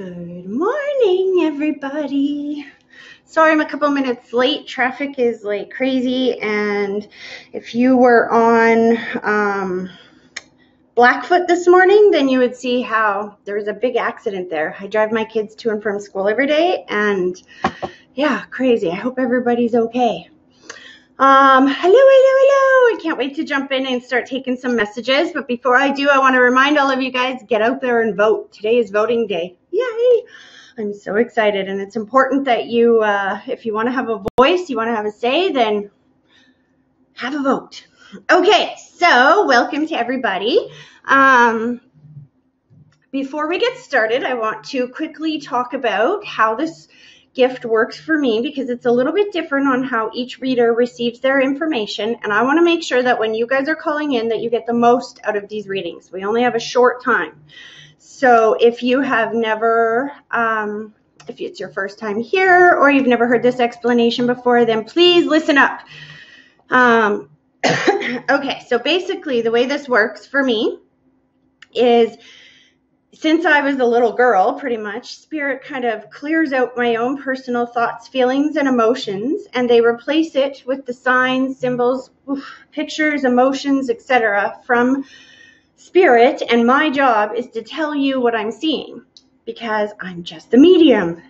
Good morning, everybody. Sorry I'm a couple minutes late. Traffic is like crazy, and if you were on Blackfoot this morning, then you would see how there was a big accident there. I drive my kids to and from school every day, and yeah, crazy. I hope everybody's okay. Hello. I can't wait to jump in and start taking some messages. But before I do, I want to remind all of you guys, get out there and vote. Today is voting day. Yay! I'm so excited. And it's important that you, if you want to have a voice, you want to have a say, then have a vote. Okay, so welcome to everybody. Before we get started, I want to quickly talk about how this gift works for me, because it's a little bit different on how each reader receives their information, and I want to make sure that when you guys are calling in that you get the most out of these readings. We only have a short time, so if you have never if it's your first time here or you've never heard this explanation before, then please listen up. Okay, so basically the way this works for me is, since I was a little girl, pretty much, Spirit kind of clears out my own personal thoughts, feelings, and emotions, and they replace it with the signs, symbols, pictures, emotions, etc. from Spirit, and my job is to tell you what I'm seeing, because I'm just the medium.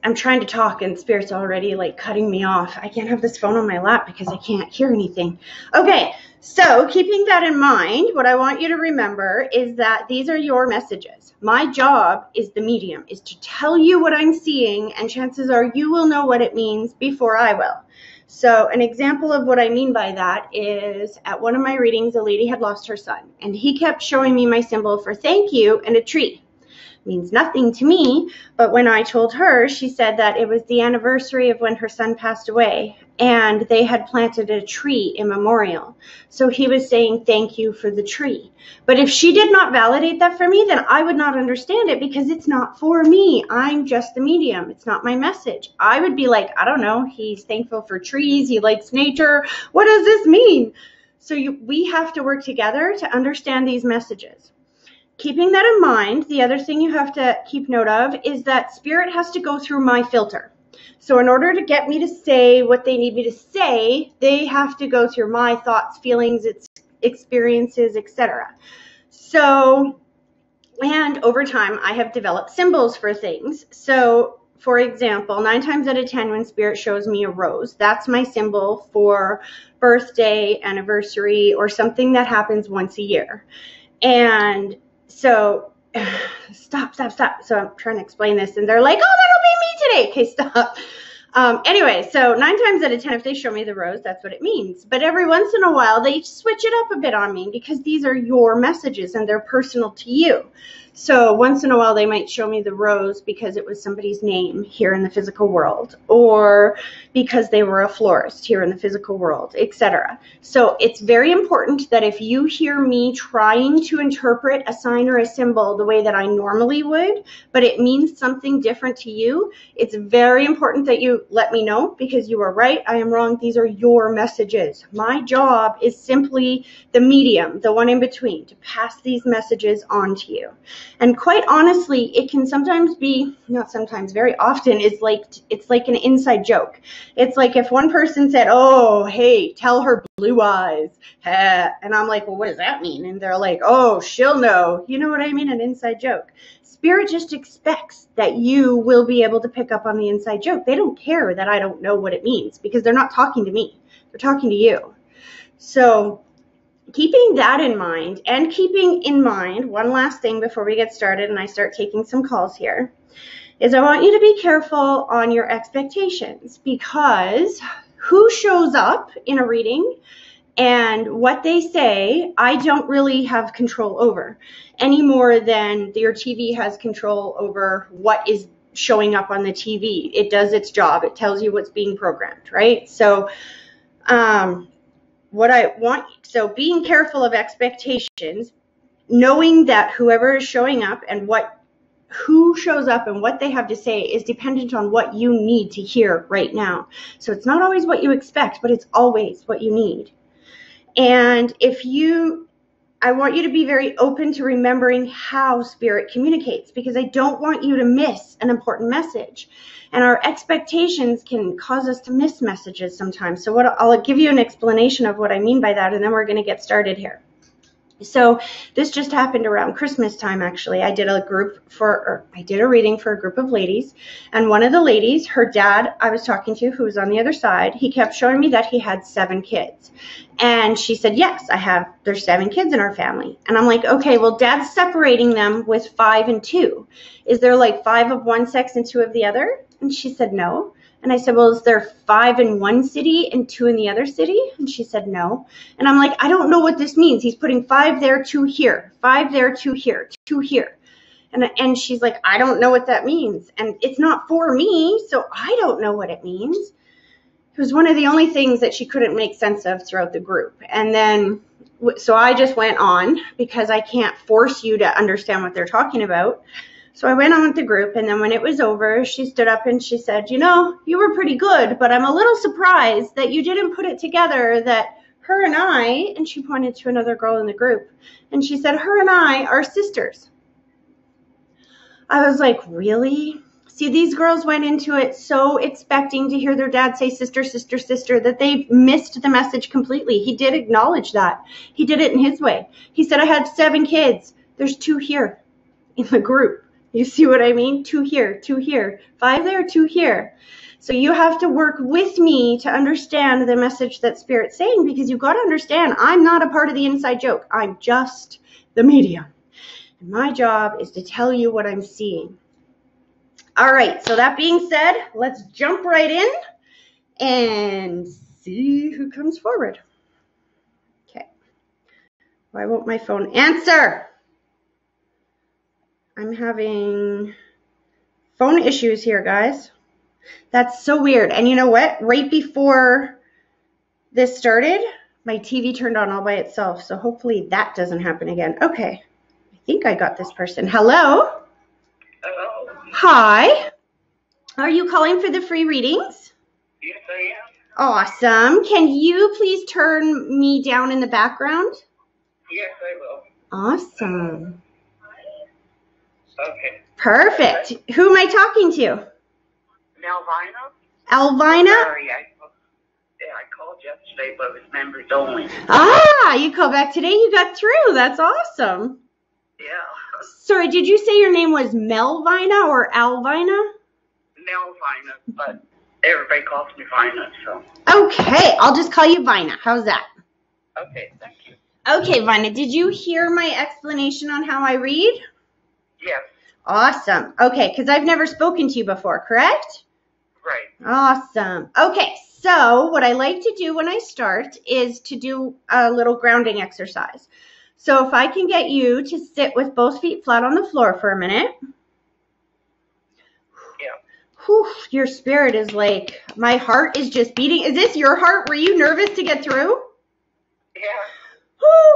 I'm trying to talk, and Spirit's already like cutting me off. I can't have this phone on my lap because I can't hear anything. Okay. So keeping that in mind, what I want you to remember is that these are your messages. My job is the medium, is to tell you what I'm seeing, and chances are you will know what it means before I will. So an example of what I mean by that is, at one of my readings, a lady had lost her son, and he kept showing me my symbol for thank you and a tree. Means nothing to me, but when I told her, she said that it was the anniversary of when her son passed away, and they had planted a tree in memorial. So he was saying thank you for the tree. But if she did not validate that for me, then I would not understand it, because it's not for me. I'm just the medium. It's not my message. I would be like, I don't know, he's thankful for trees, he likes nature. What does this mean? So we have to work together to understand these messages. Keeping that in mind, the other thing you have to keep note of is that Spirit has to go through my filter. So in order to get me to say what they need me to say, they have to go through my thoughts, feelings, experiences, etc. So, and over time, I have developed symbols for things. So, for example, 9 times out of 10, when Spirit shows me a rose, that's my symbol for birthday, anniversary, or something that happens once a year. And so, stop. So I'm trying to explain this, and they're like, oh, that'll be me today. Okay, stop. Anyway, so 9 times out of 10, if they show me the rose, that's what it means. But every once in a while, they switch it up a bit on me, because these are your messages and they're personal to you. So once in a while, they might show me the rose because it was somebody's name here in the physical world, or because they were a florist here in the physical world, etc. So it's very important that if you hear me trying to interpret a sign or a symbol the way that I normally would, but it means something different to you, it's very important that you let me know, because you are right, I am wrong, these are your messages. My job is simply the medium, the one in between, to pass these messages on to you. And quite honestly, it can sometimes be, not sometimes, very often, it's like an inside joke. It's like if one person said, oh, hey, tell her blue eyes. And I'm like, well, what does that mean? And they're like, oh, she'll know. You know what I mean? An inside joke. Spirit just expects that you will be able to pick up on the inside joke. They don't care that I don't know what it means, because they're not talking to me. They're talking to you. So keeping that in mind, and keeping in mind one last thing before we get started and I start taking some calls here, is I want you to be careful on your expectations, because who shows up in a reading and what they say, I don't really have control over, any more than your TV has control over what is showing up on the TV. It does its job. It tells you what's being programmed, right? So, so being careful of expectations, knowing that whoever is showing up and who shows up and what they have to say is dependent on what you need to hear right now. So it's not always what you expect, but it's always what you need. And if you I want you to be very open to remembering how Spirit communicates, because I don't want you to miss an important message. And our expectations can cause us to miss messages sometimes. So I'll give you an explanation of what I mean by that, and then we're going to get started here. So this just happened around Christmas time, actually. I did a reading for a group of ladies, and one of the ladies, her dad I was talking to, who was on the other side, he kept showing me that he had 7 kids. And she said, yes, there's 7 kids in our family. And I'm like, okay, well, Dad's separating them with 5 and 2. Is there like 5 of one sex and 2 of the other? And she said, no. And I said, well, is there 5 in one city and 2 in the other city? And she said, no. And I'm like, I don't know what this means. He's putting 5 there, 2 here, 5 there, 2 here, 2 here. And she's like, I don't know what that means. And it's not for me, so I don't know what it means. It was one of the only things that she couldn't make sense of throughout the group. And then, so I just went on, because I can't force you to understand what they're talking about. So I went on with the group, and then when it was over, she stood up and she said, you know, you were pretty good, but I'm a little surprised that you didn't put it together that her and I, and she pointed to another girl in the group, and she said, her and I are sisters. I was like, really? See, these girls went into it so expecting to hear their dad say sister, sister, sister, that they missed the message completely. He did acknowledge that. He did it in his way. He said, I had 7 kids. There's 2 here in the group. You see what I mean? 2 here, 2 here, 5 there, 2 here. So you have to work with me to understand the message that Spirit's saying, because you've got to understand, I'm not a part of the inside joke. I'm just the medium. And my job is to tell you what I'm seeing. All right, so that being said, let's jump right in and see who comes forward. Okay. Why won't my phone answer? I'm having phone issues here, guys. That's so weird. And you know what? Right before this started, my TV turned on all by itself. So hopefully that doesn't happen again. Okay. I think I got this person. Hello? Hello. Hi. Are you calling for the free readings? Yes, I am. Awesome. Can you please turn me down in the background? Yes, I will. Awesome. Okay. Perfect. Who am I talking to? Malvina? Alvina? Sorry, I called yesterday, but it was members only. Ah, you called back today. You got through. That's awesome. Yeah. Sorry, did you say your name was Melvina or Alvina? Malvina, but everybody calls me Vina, so. Okay, I'll just call you Vina. How's that? Okay, thank you. Okay, Vina, did you hear my explanation on how I read? Yes. Awesome. Okay, because I've never spoken to you before, correct? Right. Awesome. Okay, so what I like to do when I start is to do a little grounding exercise. So if I can get you to sit with both feet flat on the floor for a minute. Yeah. Whew, your spirit is like, my heart is just beating. Is this your heart? Were you nervous to get through? Yeah.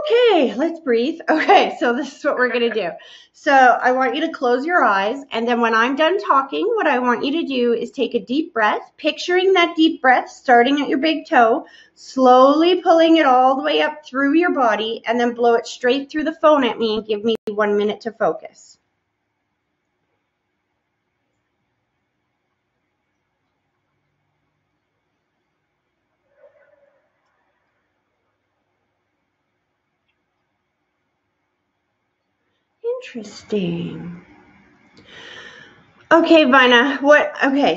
Okay, let's breathe. Okay, so this is what we're going to do. So I want you to close your eyes, and then when I'm done talking, what I want you to do is take a deep breath, picturing that deep breath starting at your big toe, slowly pulling it all the way up through your body, and then blow it straight through the phone at me and give me 1 minute to focus. Interesting. Okay, Vina,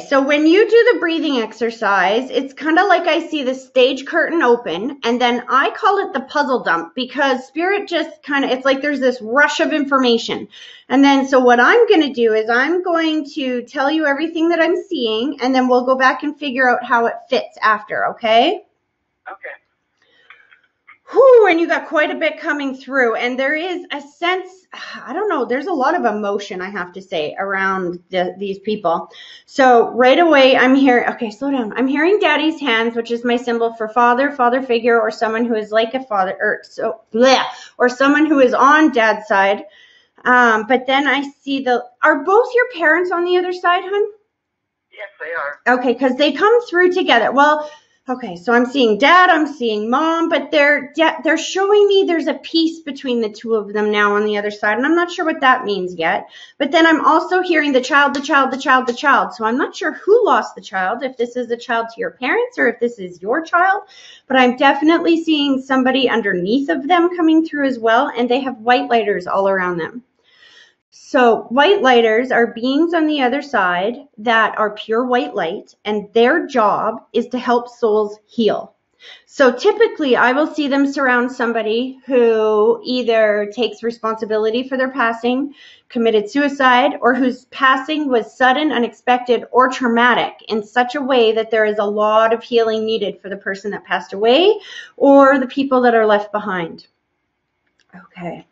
so when you do the breathing exercise, it's kind of like I see the stage curtain open, and then I call it the puzzle dump, because Spirit just it's like there's this rush of information. And then, so what I'm going to do is I'm going to tell you everything that I'm seeing, and then we'll go back and figure out how it fits after, okay? Okay. Whew, and you got quite a bit coming through, and there is a sense, I don't know, there's a lot of emotion, I have to say, around these people. So right away, I'm hearing, okay, slow down. I'm hearing Daddy's hands, which is my symbol for father figure, or someone who is like a father, or someone who is on Dad's side. But then I see are both your parents on the other side, hun? Yes, they are. Okay, because they come through together. Well, Okay, so I'm seeing dad, I'm seeing mom, but they're showing me there's a peace between the two of them now on the other side, and I'm not sure what that means yet. But then I'm also hearing the child, the child, the child, the child. So I'm not sure who lost the child, if this is a child to your parents or if this is your child, but I'm definitely seeing somebody underneath of them coming through as well, and they have white lighters all around them. So white lighters are beings on the other side that are pure white light, and their job is to help souls heal. So typically I will see them surround somebody who either takes responsibility for their passing, committed suicide, or whose passing was sudden, unexpected, or traumatic in such a way that there is a lot of healing needed for the person that passed away or the people that are left behind. Okay.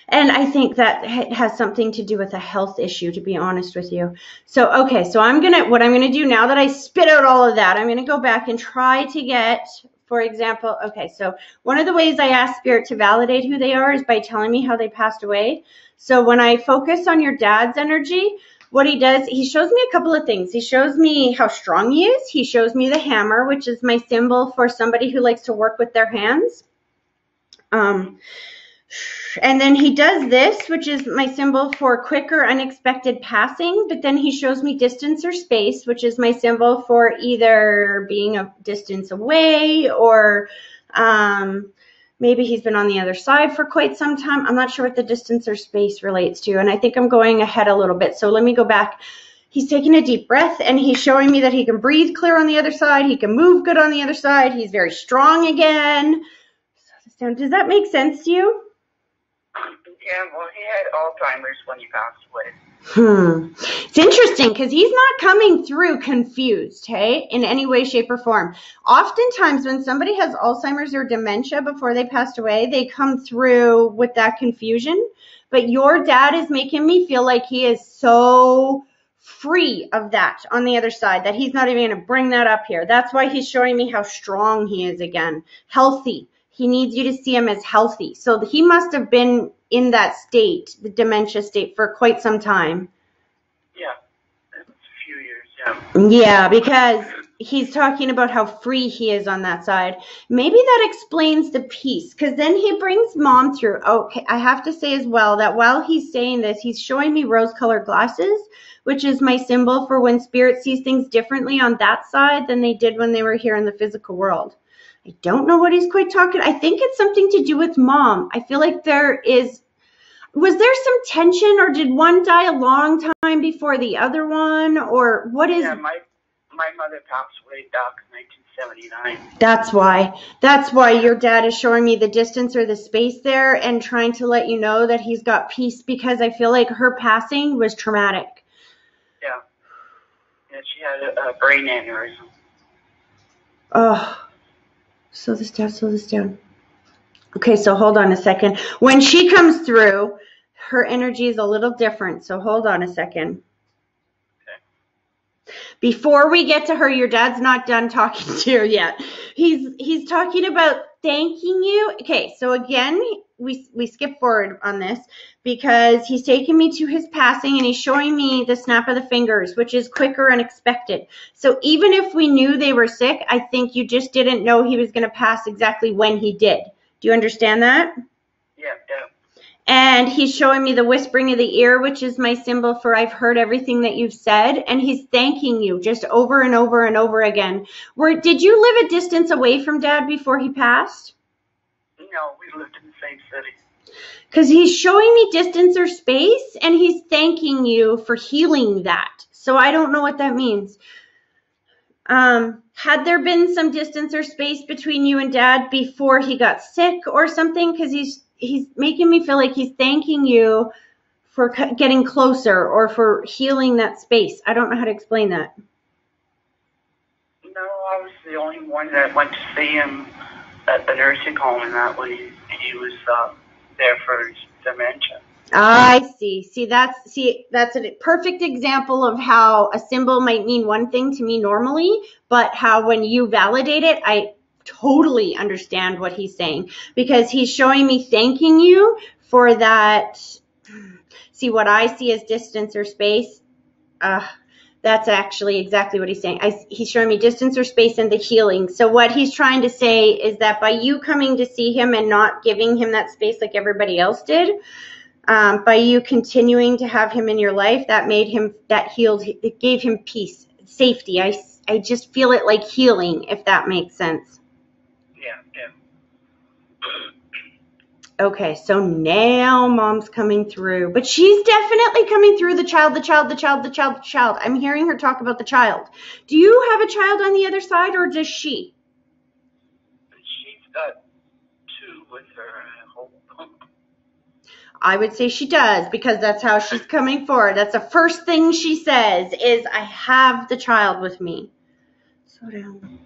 And I think that has something to do with a health issue, to be honest with you. So, okay, so what I'm going to do now that I spit out all of that, I'm going to go back and try to get, for example, okay, so one of the ways I ask Spirit to validate who they are is by telling me how they passed away. So when I focus on your dad's energy, what he does, he shows me a couple of things. He shows me how strong he is. He shows me the hammer, which is my symbol for somebody who likes to work with their hands. And then he does this, which is my symbol for quicker, unexpected passing. But then he shows me distance or space, which is my symbol for either being a distance away or maybe he's been on the other side for quite some time. I'm not sure what the distance or space relates to. And I think I'm going ahead a little bit. So let me go back. He's taking a deep breath and he's showing me that he can breathe clear on the other side. He can move good on the other side. He's very strong again. Does that make sense to you? Yeah, well, he had Alzheimer's when he passed away. It's interesting because he's not coming through confused, hey, in any way, shape, or form. Oftentimes when somebody has Alzheimer's or dementia before they passed away, they come through with that confusion. But your dad is making me feel like he is so free of that on the other side that he's not even going to bring that up here. That's why he's showing me how strong he is again, healthy. He needs you to see him as healthy. So he must have been in that state, the dementia state, for quite some time. Yeah, it's a few years, yeah. Yeah, because he's talking about how free he is on that side. Maybe that explains the peace, because then he brings mom through. Okay, I have to say as well that while he's saying this, he's showing me rose-colored glasses, which is my symbol for when spirit sees things differently on that side than they did when they were here in the physical world. I don't know what he's quite talking. I think it's something to do with mom. I feel like was there some tension, or did one die a long time before the other one, or what is? Yeah, my mother passed away back in 1979. That's why your dad is showing me the distance or the space there and trying to let you know that he's got peace, because I feel like her passing was traumatic. Yeah. Yeah, she had a brain aneurysm. Oh. Slow this down. Okay, so hold on a second. When she comes through, her energy is a little different. So hold on a second. Okay. Before we get to her, your dad's not done talking to you yet. He's talking about thanking you. Okay, so again, we skip forward on this because he's taking me to his passing and he's showing me the snap of the fingers, which is quicker and expected. So even if we knew they were sick, I think you just didn't know he was going to pass exactly when he did. Do you understand that? Yeah. And he's showing me the whispering of the ear, which is my symbol for I've heard everything that you've said. And he's thanking you just over and over and over again. Did you live a distance away from Dad before he passed? No, we lived in the same city. Because he's showing me distance or space, and he's thanking you for healing that. So I don't know what that means. Had there been some distance or space between you and Dad before he got sick or something? Because he's making me feel like he's thanking you for getting closer or for healing that space. I don't know how to explain that. No, I was the only one that went to see him at the nursing home, and that when he was there for his dementia. I see. That's a perfect example of how a symbol might mean one thing to me normally, but how when you validate it, I totally understand what he's saying, because he's showing me thanking you for that. See, what I see as distance or space, that That's actually exactly what he's saying. He's showing me distance or space and the healing. So what he's trying to say is that by you coming to see him and not giving him that space like everybody else did, by you continuing to have him in your life, it gave him peace, safety. I just feel it like healing, if that makes sense. Yeah. Okay, so now mom's coming through, but she's definitely coming through the child. I'm hearing her talk about the child. Do you have a child on the other side, or does she? She's got 2 with her, I hope. I would say she does, because that's how she's coming forward. That's the first thing she says is, I have the child with me. Slow down.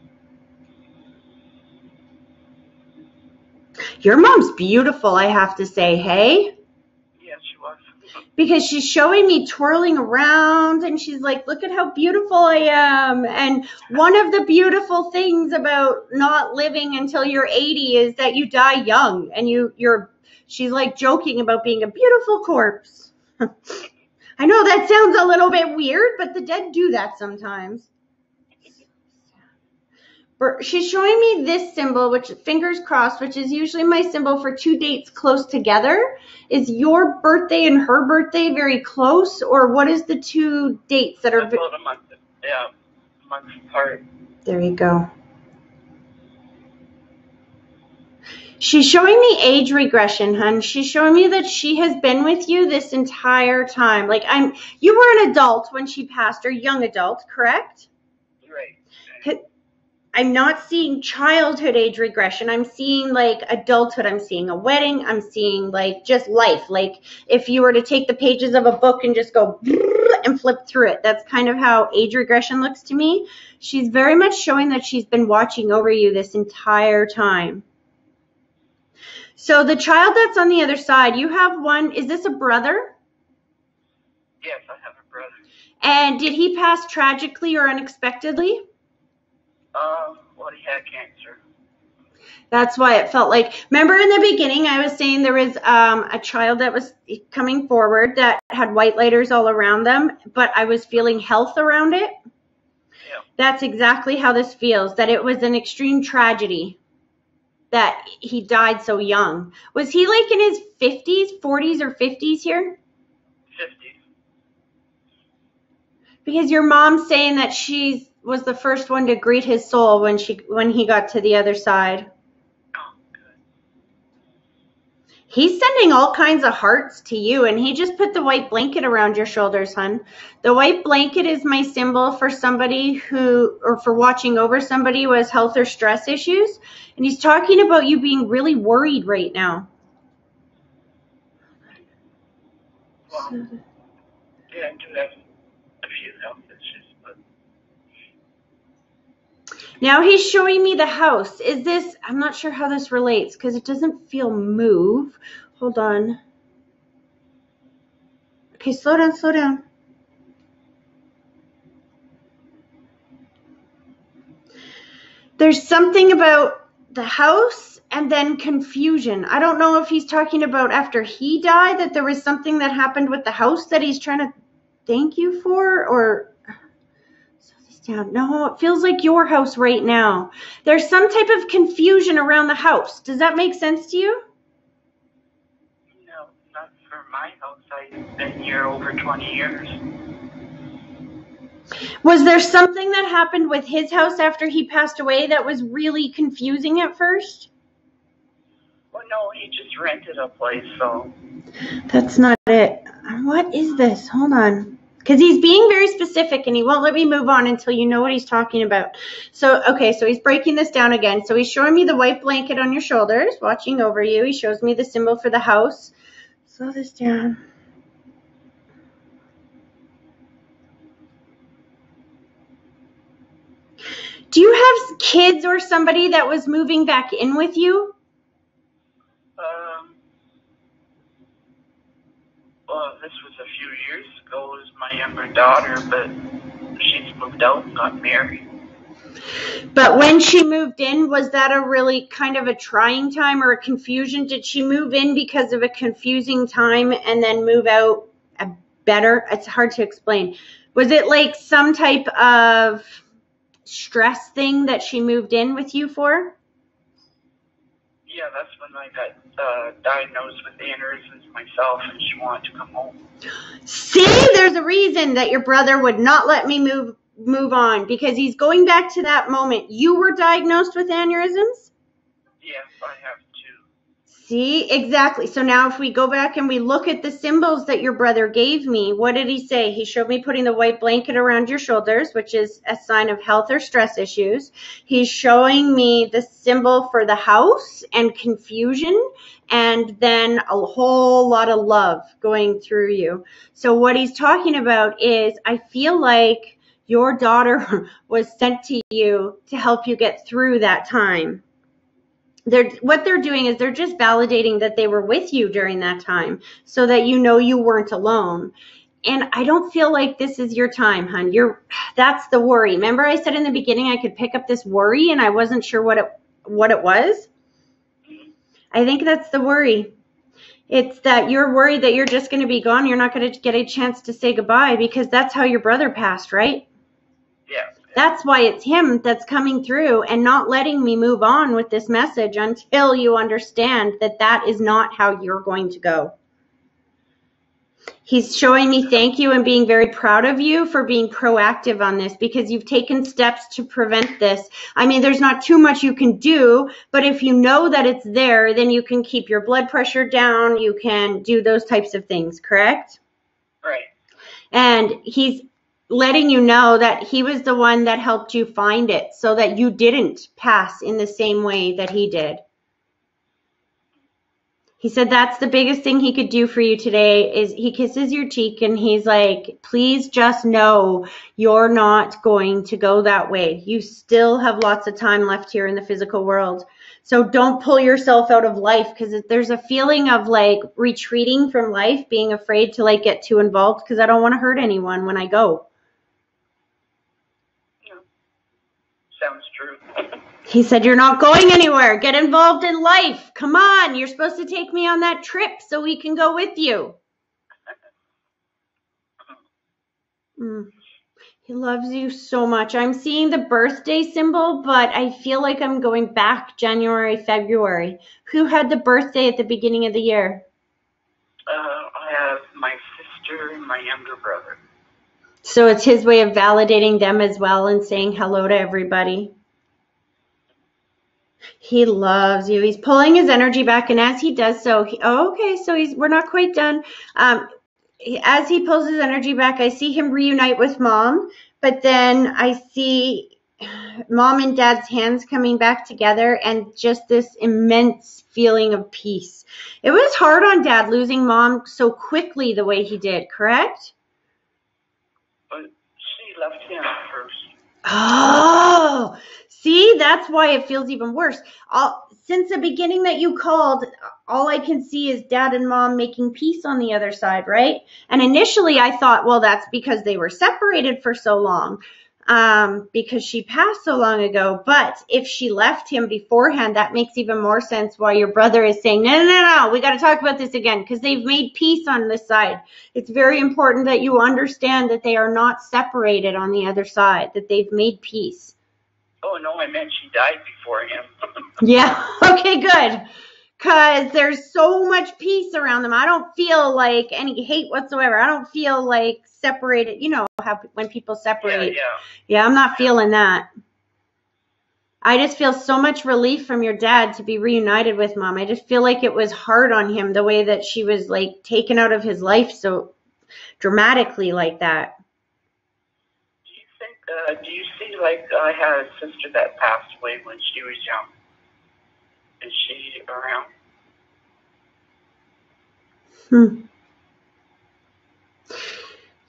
Your mom's beautiful, I have to say, hey? Yeah, she was. Because she's showing me twirling around, and she's like, look at how beautiful I am. And one of the beautiful things about not living until you're 80 is that you die young, and she's like joking about being a beautiful corpse. I know that sounds a little bit weird, but the dead do that sometimes. She's showing me this symbol, which fingers crossed, which is usually my symbol for 2 dates close together. Is your birthday and her birthday very close, or what is the 2 dates that are? About a month. Yeah, a month apart. There you go. She's showing me age regression, hun. She's showing me that she has been with you this entire time. Like you were an adult when she passed, or young adult, correct? Right. I'm not seeing childhood age regression. I'm seeing like adulthood. I'm seeing a wedding. I'm seeing like just life. Like if you were to take the pages of a book and just go and flip through it. That's kind of how age regression looks to me. She's very much showing that she's been watching over you this entire time. So the child that's on the other side, you have one. Is this a brother? Yes, I have a brother. And did he pass tragically or unexpectedly? Well, he had cancer. That's why it felt like, remember in the beginning, I was saying there was a child that was coming forward that had white lighters all around them, but I was feeling health around it. Yeah. That's exactly how this feels, that it was an extreme tragedy that he died so young. Was he like in his 50s, 40s, or 50s here? 50s. Because your mom's saying that she was the first one to greet his soul when he got to the other side. Oh, good. He's sending all kinds of hearts to you, and he just put the white blanket around your shoulders, hun. The white blanket is my symbol for somebody for watching over somebody who has health or stress issues. And he's talking about you being really worried right now. Well, yeah, I do have a few health issues, but... Now he's showing me the house. Is this, I'm not sure how this relates because it doesn't feel move. Hold on. Okay, slow down. There's something about the house and then confusion. I don't know if he's talking about after he died that there was something that happened with the house that he's trying to thank you for, or... No, it feels like your house right now. There's some type of confusion around the house. Does that make sense to you? No, not for my house. I've been here over 20 years. Was there something that happened with his house after he passed away that was really confusing at first? Well, no, he just rented a place, so... That's not it. What is this? Hold on. Because he's being very specific and he won't let me move on until you know what he's talking about. So, okay, so he's breaking this down again. So he's showing me the white blanket on your shoulders, watching over you. He shows me the symbol for the house. Slow this down. Do you have kids or somebody that was moving back in with you? Well, this was a few years ago. It was my younger daughter, but she's moved out and got married. But when she moved in, was that a really kind of a trying time or a confusion? Did she move in because of a confusing time and then move out better? It's hard to explain. Was it like some type of stress thing that she moved in with you for? Yeah, that's when I got diagnosed with aneurysms myself, and she wanted to come home. See, there's a reason that your brother would not let me move on, because he's going back to that moment. You were diagnosed with aneurysms? Yes, I have two. See, exactly. So now if we go back and we look at the symbols that your brother gave me, what did he say? He showed me putting the white blanket around your shoulders, which is a sign of health or stress issues. He's showing me the symbol for the house and confusion, and then a whole lot of love going through you. So what he's talking about is, I feel like your daughter was sent to you to help you get through that time. What they're doing is they're just validating that they were with you during that time, so that you know you weren't alone. And I don't feel like this is your time, hon. That's the worry. Remember I said in the beginning I could pick up this worry and I wasn't sure what it was? I think that's the worry. It's that you're worried that you're just going to be gone. You're not going to get a chance to say goodbye, because that's how your brother passed, right? Yeah. That's why it's him that's coming through and not letting me move on with this message until you understand that that is not how you're going to go. He's showing me thank you and being very proud of you for being proactive on this, because you've taken steps to prevent this. I mean, there's not too much you can do, but if you know that it's there, then you can keep your blood pressure down. You can do those types of things, correct? Right. And he's letting you know that he was the one that helped you find it, so that you didn't pass in the same way that he did. He said that's the biggest thing he could do for you today. Is he kisses your cheek and he's like, please just know you're not going to go that way. You still have lots of time left here in the physical world. So don't pull yourself out of life, because there's a feeling of like retreating from life, being afraid to like get too involved, because I don't want to hurt anyone when I go. Sounds true. He said, you're not going anywhere. Get involved in life. Come on. You're supposed to take me on that trip so we can go with you. He loves you so much. I'm seeing the birthday symbol, but I feel like I'm going back January, February. Who had the birthday at the beginning of the year? I have my sister and my younger brother. So it's his way of validating them as well and saying hello to everybody. He loves you. He's pulling his energy back, and as he does so, we're not quite done. As he pulls his energy back, I see him reunite with mom, but then I see mom and dad's hands coming back together, and just this immense feeling of peace. It was hard on dad losing mom so quickly the way he did, correct? But she left him first. Oh, see, that's why it feels even worse. Since the beginning that you called, all I can see is dad and mom making peace on the other side, right? And initially I thought, well, that's because they were separated for so long, because she passed so long ago. But if she left him beforehand, that makes even more sense why your brother is saying, no, we got to talk about this again, because they've made peace on this side. It's very important that you understand that they are not separated on the other side, that they've made peace. Oh, no, I meant she died before him. Yeah, okay, good. Because there's so much peace around them. I don't feel like any hate whatsoever. I don't feel like separated. You know how when people separate. Yeah, I'm not feeling that. I just feel so much relief from your dad to be reunited with mom. I just feel like it was hard on him the way that she was like taken out of his life so dramatically like that. Do you see, like, I had a sister that passed away when she was young. Is she around?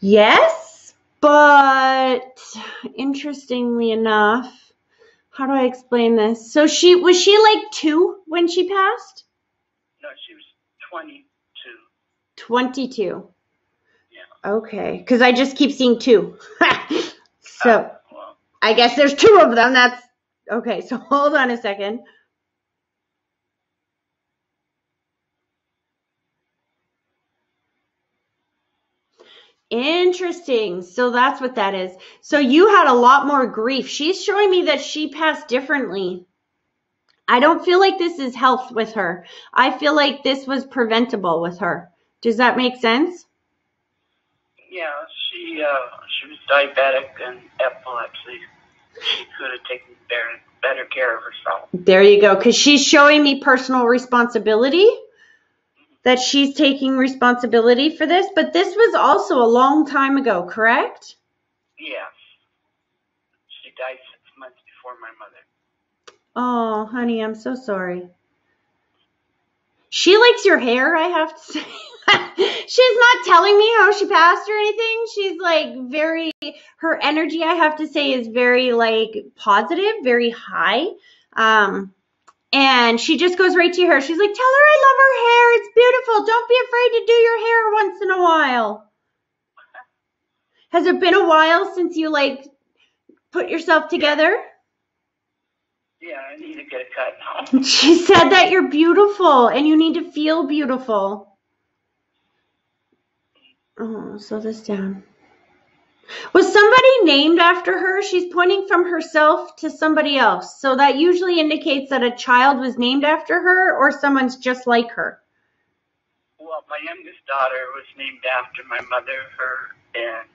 Yes, but interestingly enough, how do I explain this? So was she like 2 when she passed? No, she was 22. 22. Yeah. Okay, because I just keep seeing 2. So well, I guess there's 2 of them. That's okay. So hold on a second. Interesting. So that's what that is. So you had a lot more grief. She's showing me that she passed differently. I don't feel like this is health with her. I feel like this was preventable with her. Does that make sense? Yeah, she was diabetic and epilepsy. She could have taken better care of herself. There you go. Because she's showing me personal responsibility, that she's taking responsibility for this. But this was also a long time ago, correct? Yes. She died 6 months before my mother. Oh, honey, I'm so sorry. She likes your hair, I have to say. She's not telling me how she passed or anything. She's like her energy, I have to say, is very like positive, very high. And she just goes right to her. She's like, tell her I love her hair. It's beautiful. Don't be afraid to do your hair once in a while. Has it been a while since you like put yourself together? Yeah, I need to get a cut now. She said that you're beautiful and you need to feel beautiful. Oh, slow this down. Was somebody named after her? She's pointing from herself to somebody else. So that usually indicates that a child was named after her or someone's just like her. Well, my youngest daughter was named after my mother, her, and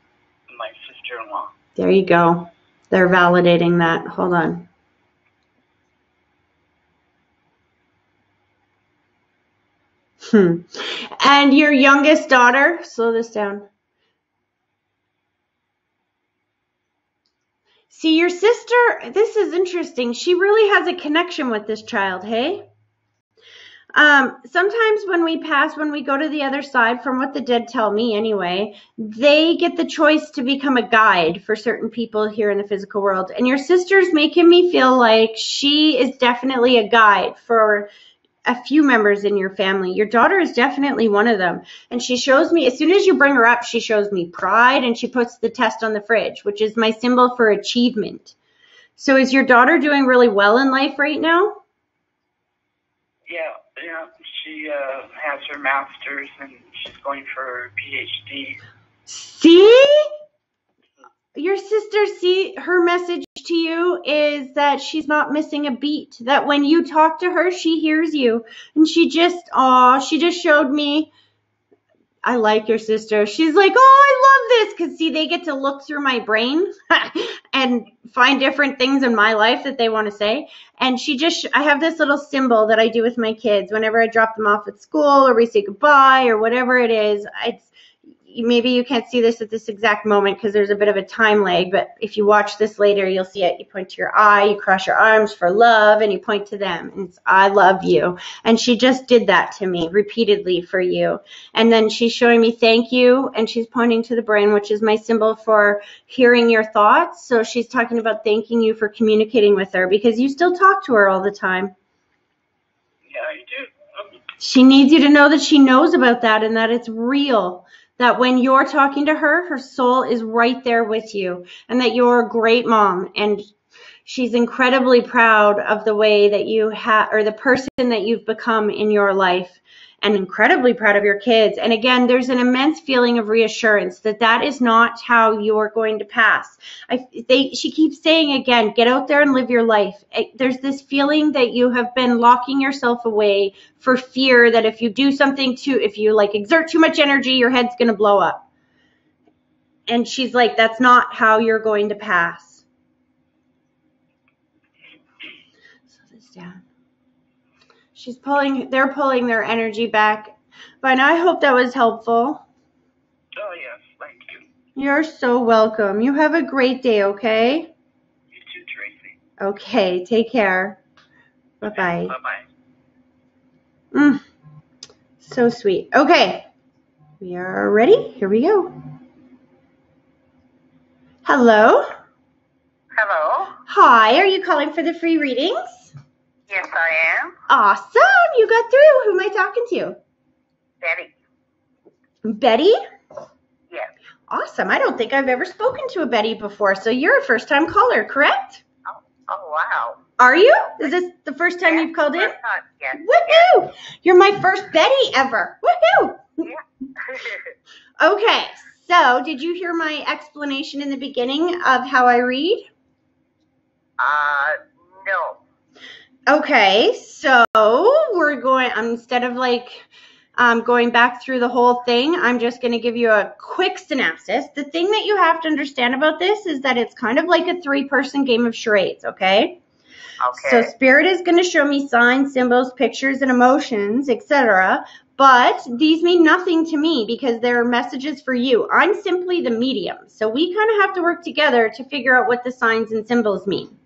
my sister-in-law. There you go. They're validating that. Hold on. And your youngest daughter, slow this down. See, your sister, this is interesting. She really has a connection with this child, hey? Sometimes when we pass, when we go to the other side, from what the dead tell me anyway, they get the choice to become a guide for certain people here in the physical world. And your sister's making me feel like she is definitely a guide for a few members in your family. Your daughter is definitely one of them. And she shows me, as soon as you bring her up, she shows me pride and she puts the test on the fridge, which is my symbol for achievement. So is your daughter doing really well in life right now? Yeah. She has her master's and she's going for her PhD. See? Your sister, see, her message to you is that she's not missing a beat, that when you talk to her, she hears you. And she just showed me, I like your sister. She's like, oh, I love this. Because, see, they get to look through my brain and find different things in my life that they want to say. And I have this little symbol that I do with my kids whenever I drop them off at school or we say goodbye or whatever it is. Maybe you can't see this at this exact moment because there's a bit of a time lag, but if you watch this later, you'll see it. You point to your eye, you cross your arms for love, and you point to them. And it's, I love you. And she just did that to me repeatedly for you. And then she's showing me thank you, and she's pointing to the brain, which is my symbol for hearing your thoughts. So she's talking about thanking you for communicating with her because you still talk to her all the time. Yeah, I do. She needs you to know that she knows about that and that it's real. That when you're talking to her, her soul is right there with you and that you're a great mom. And she's incredibly proud of the way that you have, or the person that you've become in your life, and incredibly proud of your kids. And again, there's an immense feeling of reassurance that that is not how you're going to pass. She keeps saying again, get out there and live your life. There's this feeling that you have been locking yourself away for fear that if you do something if you like exert too much energy, your head's going to blow up. And she's like, that's not how you're going to pass. Slow this down. They're pulling their energy back. But I hope that was helpful. Oh, yes, thank you. You're so welcome. You have a great day, okay? You too, Tracy. Okay, take care. Bye-bye. Bye-bye. So sweet. Okay, we are ready. Here we go. Hello? Hello? Hi, are you calling for the free readings? Yes, I am. Awesome, you got through. Who am I talking to? Betty. Betty? Yes. Awesome. I don't think I've ever spoken to a Betty before, so you're a first-time caller, correct? Oh, wow. Are you? Is this the first time you've called in? Yes. Woohoo! You're my first Betty ever. Woohoo! Yeah. Okay, So, did you hear my explanation in the beginning of how I read? No. Okay, so we're going, instead of going back through the whole thing, I'm just going to give you a quick synopsis. The thing that you have to understand about this is that it's kind of like a 3-person game of charades, okay? Okay. So Spirit is going to show me signs, symbols, pictures, and emotions, etc. But these mean nothing to me because they're messages for you. I'm simply the medium. So we kind of have to work together to figure out what the signs and symbols mean.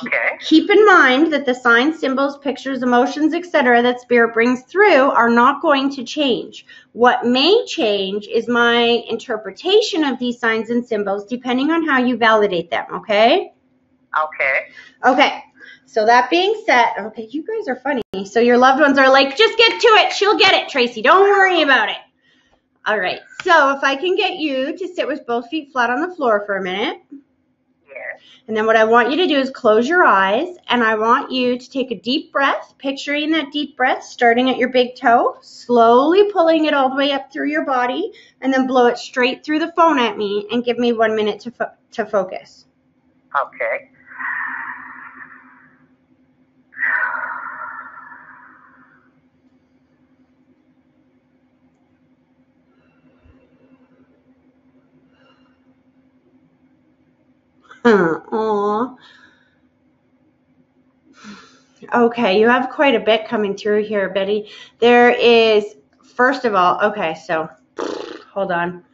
Okay. Keep in mind that the signs, symbols, pictures, emotions, etc. that Spirit brings through are not going to change. What may change is my interpretation of these signs and symbols depending on how you validate them, okay? Okay. Okay, so that being said, okay, you guys are funny. So your loved ones are like, just get to it. She'll get it, Tracy. Don't worry about it. All right, so if I can get you to sit with both feet flat on the floor for a minute. Yes. And then what I want you to do is close your eyes, and I want you to take a deep breath, picturing that deep breath starting at your big toe, slowly pulling it all the way up through your body, and then blow it straight through the phone at me and give me 1 minute to focus. Okay. Aw. Okay, you have quite a bit coming through here, Betty. There is, first of all, okay, so hold on.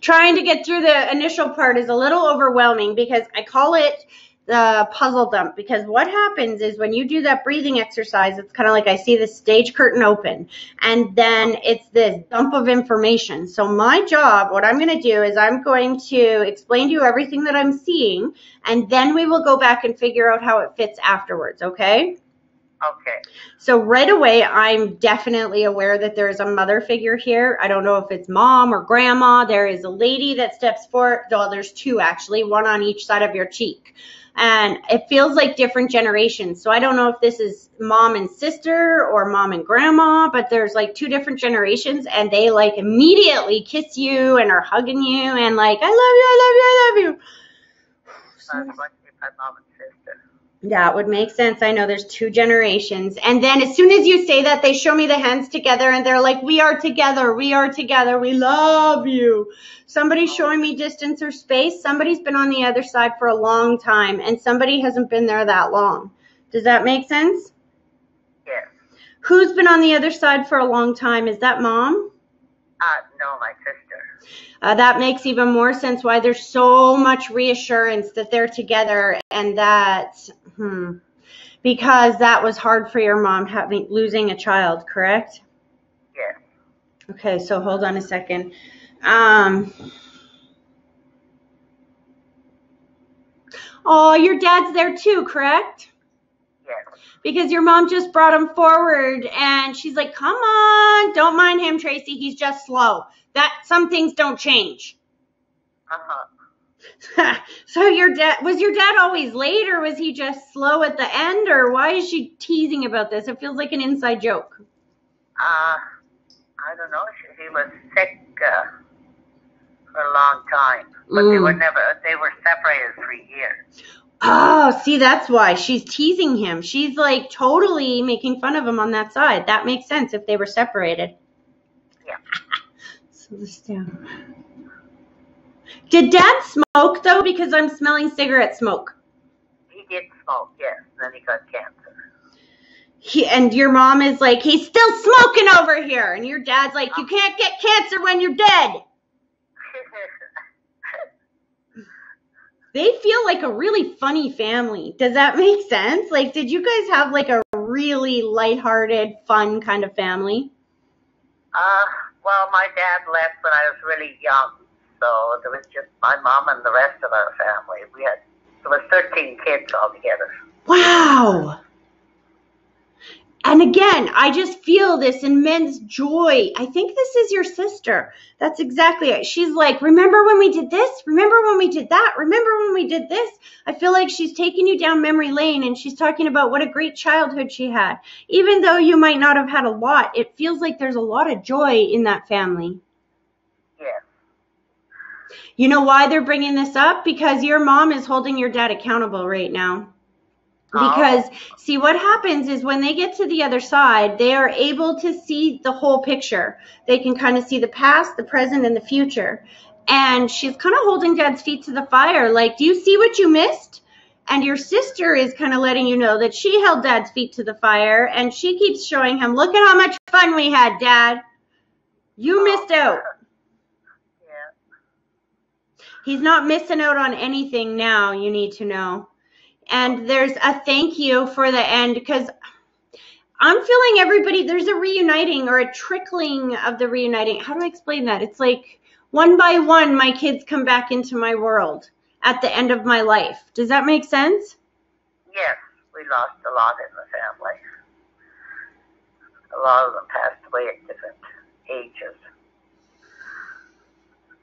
Trying to get through the initial part is a little overwhelming because I call it the puzzle dump, because what happens is when you do that breathing exercise, it's kind of like I see the stage curtain open, and then it's this dump of information. So my job, what I'm going to do is I'm going to explain to you everything that I'm seeing, and then we will go back and figure out how it fits afterwards, okay? Okay. So right away, I'm definitely aware that there is a mother figure here. I don't know if it's mom or grandma. There is a lady that steps forward. Well, there's 2 actually, 1 on each side of your cheek. And it feels like different generations. So I don't know if this is mom and sister or mom and grandma, but there's like 2 different generations, and they like immediately kiss you and are hugging you and like, I love you, I love you, I love you. That's what my mom and sister. That would make sense. I know there's 2 generations. And then as soon as you say that, they show me the hands together and they're like, we are together, we love you. Somebody's showing me distance or space. Somebody's been on the other side for a long time, and somebody hasn't been there that long. Does that make sense? Yes. Who's been on the other side for a long time? Is that mom? No, my sister. That makes even more sense why there's so much reassurance that they're together, and that, because that was hard for your mom losing a child, correct? Yes. Okay, so hold on a second. Oh, your dad's there too, correct? Yes. Because your mom just brought him forward and she's like, come on, don't mind him, Tracy. He's just slow. Some things don't change. Uh-huh. So was your dad always late, or was he just slow at the end, or why is she teasing about this? It feels like an inside joke. I don't know. He was sick for a long time, but they were separated for years. Oh, see, that's why she's teasing him. She's like totally making fun of him on that side. That makes sense if they were separated. Yeah. Slow this down. Did Dad smoke though? Because I'm smelling cigarette smoke. He did smoke, yes. Then he got cancer. And your mom is like, he's still smoking over here. And your dad's like, you can't get cancer when you're dead. They feel like a really funny family. Does that make sense? Like, did you guys have like a really lighthearted, fun kind of family? Well, my dad left when I was really young, so there was just my mom and the rest of our family. There was 13 kids altogether. Wow. And again, I just feel this immense joy. I think this is your sister. That's exactly it. She's like, remember when we did this? Remember when we did that? Remember when we did this? I feel like she's taking you down memory lane, and she's talking about what a great childhood she had. Even though you might not have had a lot, it feels like there's a lot of joy in that family. Yes. You know why they're bringing this up? Because your mom is holding your dad accountable right now. Because, see, what happens is when they get to the other side, they are able to see the whole picture. They can kind of see the past, the present, and the future. And she's kind of holding Dad's feet to the fire. Like, do you see what you missed? And your sister is kind of letting you know that she held Dad's feet to the fire. And she keeps showing him, look at how much fun we had, Dad. You missed out. Yeah. He's not missing out on anything now, you need to know. And there's a thank you for the end, because I'm feeling everybody, there's a reuniting or a trickling of the reuniting. How do I explain that? It's like one by one, my kids come back into my world at the end of my life. Does that make sense? Yes, we lost a lot in the family. A lot of them passed away at different ages.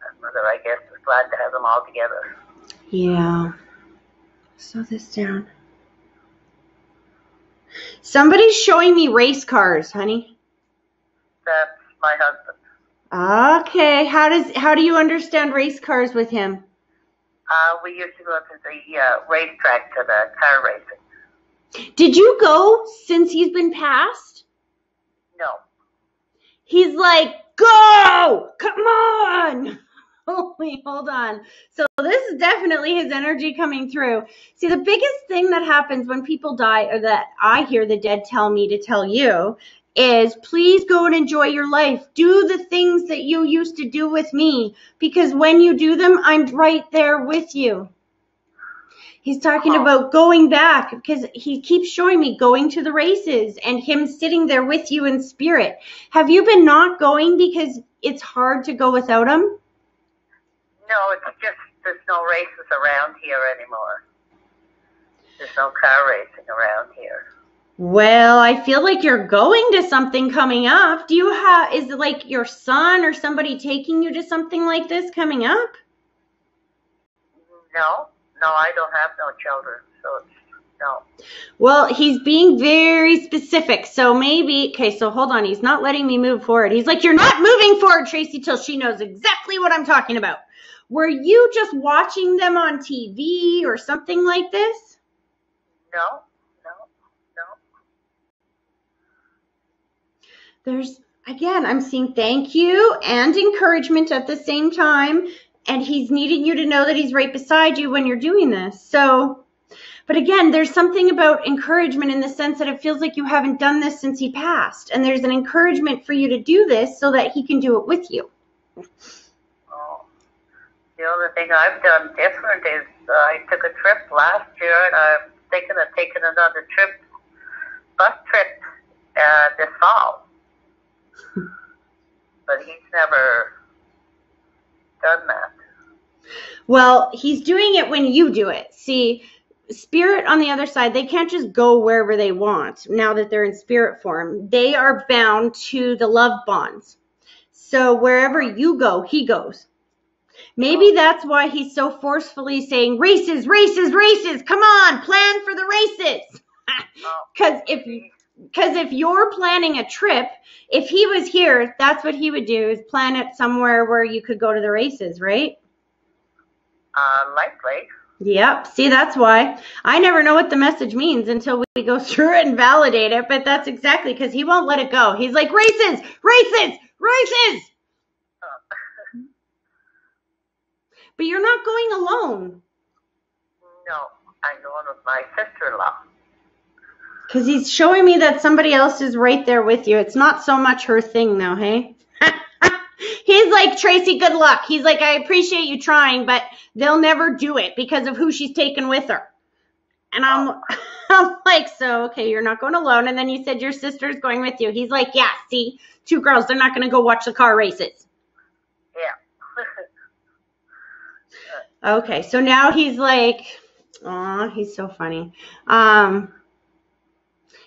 And Mother, I guess, is glad to have them all together. Yeah. Slow this down. Somebody's showing me race cars, honey. That's my husband. Okay. How do you understand race cars with him? We used to go to the racetrack to the car racing. Did you go since he's been passed? No. He's like, go! Come on! Holy, hold on. So this is definitely his energy coming through. See, the biggest thing that happens when people die, or that I hear the dead tell me to tell you, is please go and enjoy your life. Do the things that you used to do with me, because when you do them, I'm right there with you. He's talking about going back, because he keeps showing me going to the races and him sitting there with you in spirit. Have you been not going because it's hard to go without him? No, it's just there's no races around here anymore. There's no car racing around here. Well, I feel like you're going to something coming up. Is it like your son or somebody taking you to something like this coming up? No, I don't have no children, so no. Well, he's being very specific. So maybe, okay, so hold on. He's not letting me move forward. He's like, you're not moving forward, Tracy, till she knows exactly what I'm talking about. Were you just watching them on TV or something like this? No. Again, I'm seeing thank you and encouragement at the same time. And he's needing you to know that he's right beside you when you're doing this. So, but again, there's something about encouragement in the sense that it feels like you haven't done this since he passed. And there's an encouragement for you to do this so that he can do it with you. The only thing I've done different is I took a trip last year, and I'm thinking of taking another bus trip this fall. But he's never done that. Well, he's doing it when you do it. See, spirit on the other side, they can't just go wherever they want now that they're in spirit form. They are bound to the love bonds. So wherever you go, he goes. Maybe that's why he's so forcefully saying, races, races, races. Come on, plan for the races. Because if you're planning a trip, if he was here, that's what he would do, is plan it somewhere where you could go to the races, right? Likely. Yep. See, that's why. I never know what the message means until we go through it and validate it, but that's exactly because he won't let it go. He's like, races, races, races. But you're not going alone. No, I'm going with my sister-in-law. Because he's showing me that somebody else is right there with you. It's not so much her thing, though, hey? He's like, Tracy, good luck. He's like, I appreciate you trying, but they'll never do it because of who she's taken with her. And I'm like, so, okay, you're not going alone. And then you said your sister's going with you. He's like, yeah, see, 2 girls, they're not going to go watch the car races. Yeah. Okay, so now he's like, aw, he's so funny.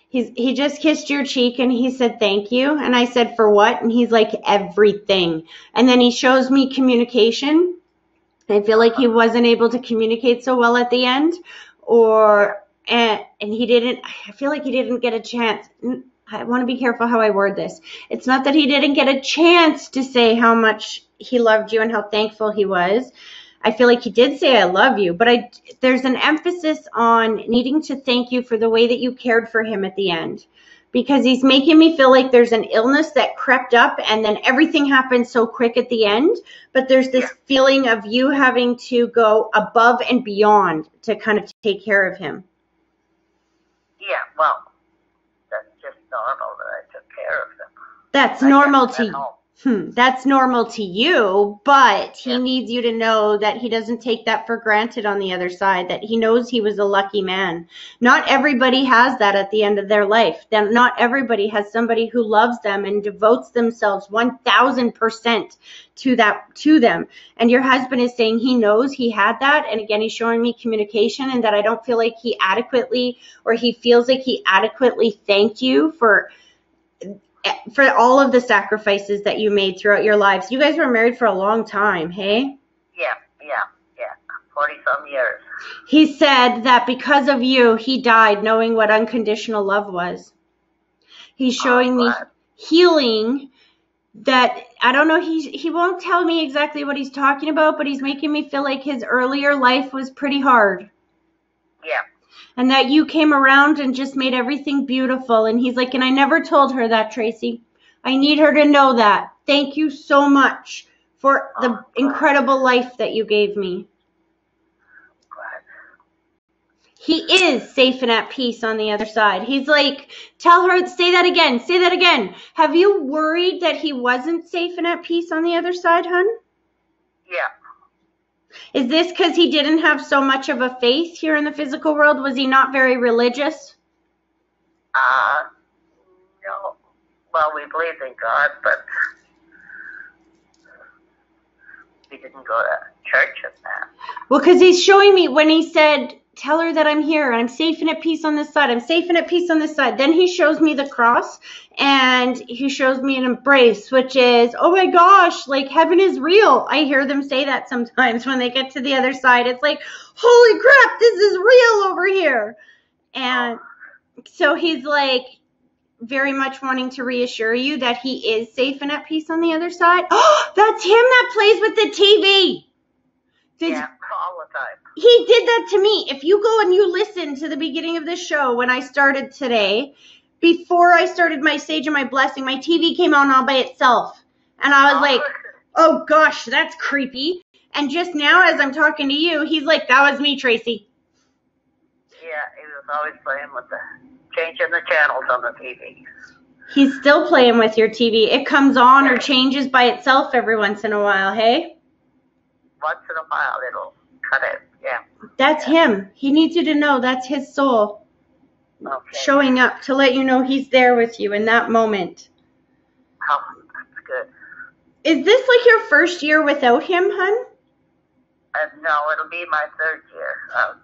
He just kissed your cheek and he said, thank you. And I said, for what? And he's like, everything. And then he shows me communication. I feel like he wasn't able to communicate so well at the end, and he didn't, I feel like he didn't get a chance. I want to be careful how I word this. It's not that he didn't get a chance to say how much he loved you and how thankful he was. I feel like he did say I love you, but there's an emphasis on needing to thank you for the way that you cared for him at the end. Because he's making me feel like there's an illness that crept up and then everything happened so quick at the end. But there's this feeling of you having to go above and beyond to kind of take care of him. Yeah, well, that's just normal that I took care of them. That's normal to you. That's normal to you, but he needs you to know that he doesn't take that for granted on the other side, that he knows he was a lucky man. Not everybody has that at the end of their life. Not everybody has somebody who loves them and devotes themselves 1,000% to them. And your husband is saying he knows he had that. And again, he's showing me communication and that I don't feel like he feels like he adequately thanked you for all of the sacrifices that you made throughout your lives. You guys were married for a long time, hey? Yeah. 40-some years. He said that because of you, he died knowing what unconditional love was. He's showing me healing that, I don't know, he won't tell me exactly what he's talking about, but he's making me feel like his earlier life was pretty hard. Yeah. And that you came around and just made everything beautiful. And he's like, and I never told her that, Tracy. I need her to know that. Thank you so much for the incredible life that you gave me. He is safe and at peace on the other side. He's like, tell her, say that again. Have you worried that he wasn't safe and at peace on the other side, hon? Yeah. Is this because he didn't have so much of a faith here in the physical world? Was he not very religious? No. Well, we believed in God, but we didn't go to church and that. Well, because he's showing me when he said, tell her that I'm here and I'm safe and at peace on this side. I'm safe and at peace on this side. Then he shows me the cross and he shows me an embrace, which is, oh my gosh, like heaven is real. I hear them say that sometimes when they get to the other side. It's like, holy crap, this is real over here. And so he's like very much wanting to reassure you that he is safe and at peace on the other side. Oh, that's him that plays with the TV. Yeah, all the time. He did that to me. If you go and you listen to the beginning of the show when I started today, before I started my sage and my blessing, my TV came on all by itself. And I was like, oh gosh, that's creepy. And just now as I'm talking to you, he's like, that was me, Tracy. Yeah, he was always playing with changing the channels on the TV. He's still playing with your TV. It comes on or changes by itself every once in a while, hey? Once in a while it'll cut it, yeah. That's him. He needs you to know that's his soul showing up to let you know he's there with you in that moment. Oh, that's good. Is this like your first year without him, hun? No, it'll be my third year.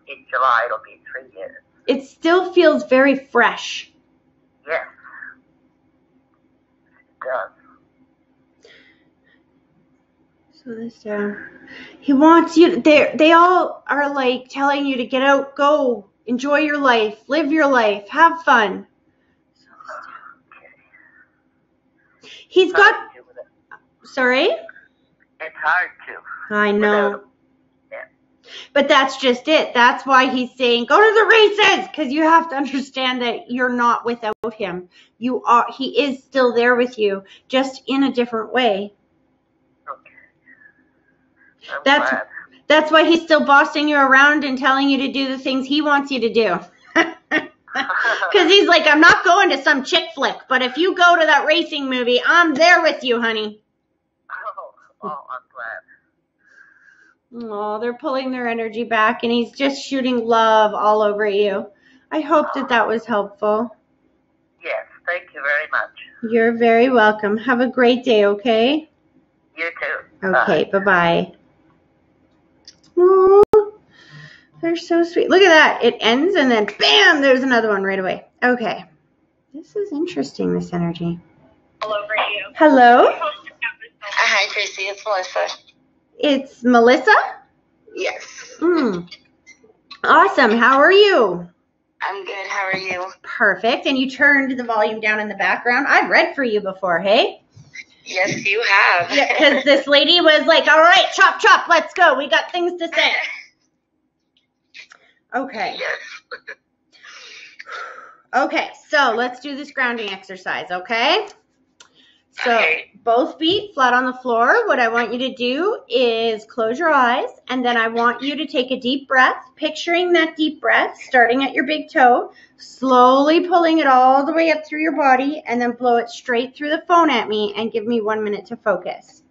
In July it'll be 3 years. It still feels very fresh. Yes. It does. So this he wants you, they all are like telling you to get out, go, enjoy your life, live your life, have fun. He's got, sorry? It's hard to. I know. But that's just it. That's why he's saying, go to the races, because you have to understand that you're not without him. You are. He is still there with you, just in a different way. Okay. That's why he's still bossing you around and telling you to do the things he wants you to do. Because he's like, I'm not going to some chick flick, but if you go to that racing movie, I'm there with you, honey. Oh, I'm glad. Oh, they're pulling their energy back, and he's just shooting love all over you. I hope that was helpful. Yes, thank you very much. You're very welcome. Have a great day, okay? You too. Okay, bye-bye. Oh, they're so sweet. Look at that. It ends, and then bam, there's another one right away. Okay. This is interesting, this energy. All over you. Hello? Hi, Tracy. It's Melissa. It's Melissa? Yes. Awesome. How are you? I'm good. How are you? Perfect. And you turned the volume down in the background. I've read for you before, hey? Yes, you have. Yeah, because this lady was like, all right, chop, chop, let's go. We got things to say. Okay. Yes. Okay, so let's do this grounding exercise, okay? So Okay. both feet flat on the floor. What I want you to do is close your eyes, and then I want you to take a deep breath, picturing that deep breath starting at your big toe, slowly pulling it all the way up through your body, and then blow it straight through the phone at me and give me 1 minute to focus.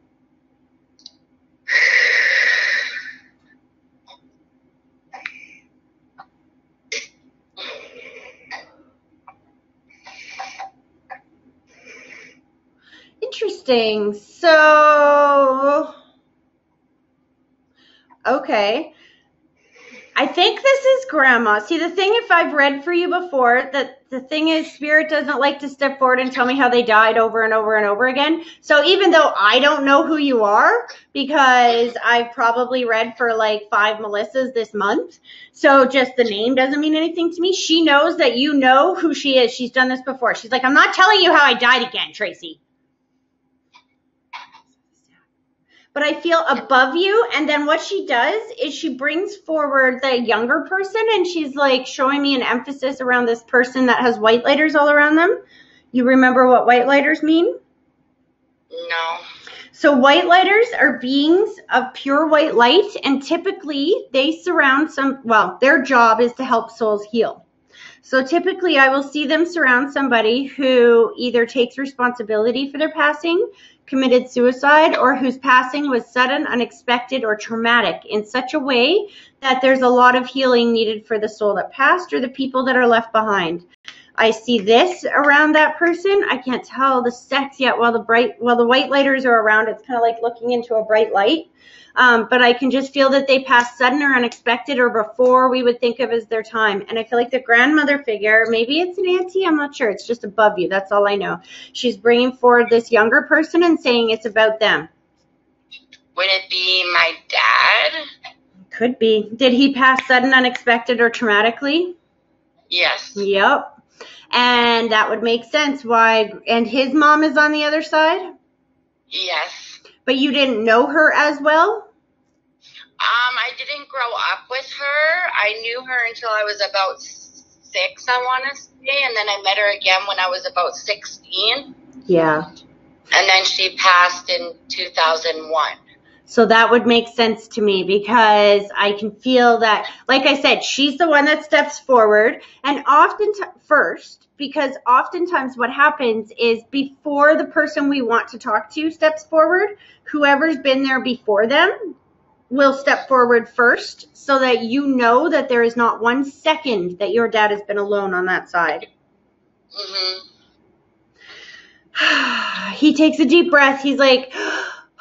Interesting. So, okay. I think this is grandma. See, the thing, if I've read for you before, that the thing is, spirit doesn't like to step forward and tell me how they died over and over and over again. So even though I don't know who you are, because I've probably read for like 5 Melissas this month, so just the name doesn't mean anything to me. She knows that you know who she is. She's done this before. She's like, I'm not telling you how I died again, Tracy. But I feel above you, and then what she does is she brings forward the younger person, and she's like showing me an emphasis around this person that has white lighters all around them. You remember what white lighters mean? No. So white lighters are beings of pure white light, and typically they surround their job is to help souls heal. So typically I will see them surround somebody who either takes responsibility for their passing, committed suicide, or whose passing was sudden, unexpected, or traumatic in such a way that there's a lot of healing needed for the soul that passed or the people that are left behind. I see this around that person. I can't tell the sex yet while the white lighters are around. It's kind of like looking into a bright light. But I can just feel that they pass sudden or unexpected or before we would think of as their time. And I feel like the grandmother figure, maybe it's an auntie, I'm not sure. It's just above you. That's all I know. She's bringing forward this younger person and saying it's about them. Would it be my dad? Could be. Did he pass sudden, unexpected, or traumatically? Yes. Yep. And that would make sense. Why? And his mom is on the other side? Yes. But you didn't know her as well? I didn't grow up with her. I knew her until I was about 6, I want to say, and then I met her again when I was about 16. Yeah. And then she passed in 2001. So that would make sense to me because I can feel that, like I said, she's the one that steps forward, and because oftentimes what happens is before the person we want to talk to steps forward, whoever's been there before them will step forward first so that you know that there is not 1 second that your dad has been alone on that side. Mm-hmm. He takes a deep breath. He's like,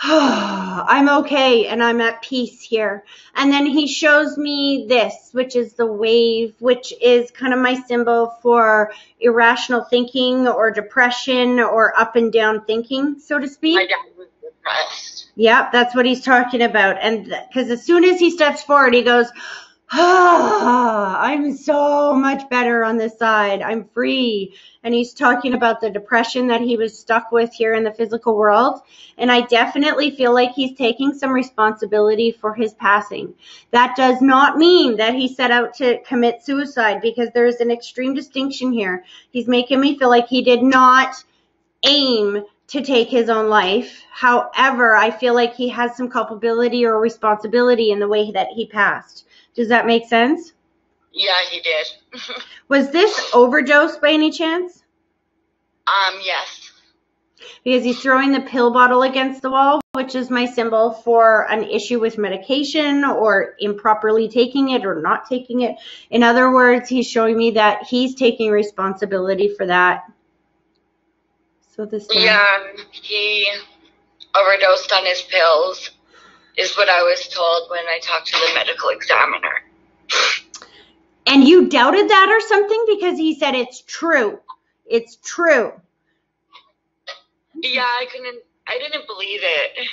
I'm okay and I'm at peace here. And then he shows me this, which is the wave, which is kind of my symbol for irrational thinking or depression or up and down thinking, so to speak. My dad was depressed. Yep, that's what he's talking about. And because as soon as he steps forward, he goes, I'm so much better on this side. I'm free. And he's talking about the depression that he was stuck with here in the physical world. And I definitely feel like he's taking some responsibility for his passing. That does not mean that he set out to commit suicide, because there's an extreme distinction here. He's making me feel like he did not aim to take his own life. However, I feel like he has some culpability or responsibility in the way that he passed. Does that make sense? Yeah, he did. Was this overdose by any chance? Yes. Because he's throwing the pill bottle against the wall, which is my symbol for an issue with medication or improperly taking it or not taking it. In other words, he's showing me that he's taking responsibility for that. So this guy. Yeah, he overdosed on his pills, is what I was told when I talked to the medical examiner. And you doubted that or something? Because he said it's true. It's true. Yeah, I didn't believe it.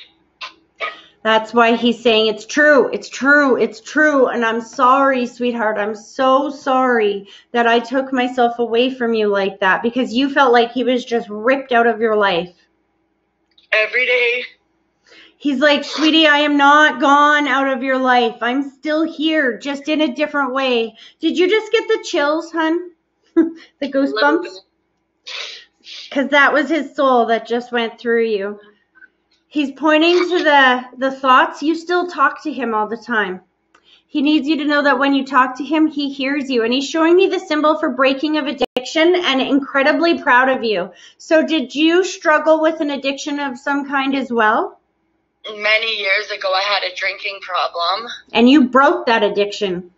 That's why he's saying it's true, it's true, it's true. And I'm sorry, sweetheart. I'm so sorry that I took myself away from you like that because you felt like he was just ripped out of your life. Every day. He's like, sweetie, I am not gone out of your life. I'm still here, just in a different way. Did you just get the chills, hun? The goosebumps? Because that was his soul that just went through you. He's pointing to the thoughts. You still talk to him all the time. He needs you to know that when you talk to him, he hears you. And he's showing me the symbol for breaking of addiction and incredibly proud of you. So did you struggle with an addiction of some kind as well? Many years ago, I had a drinking problem. And you broke that addiction.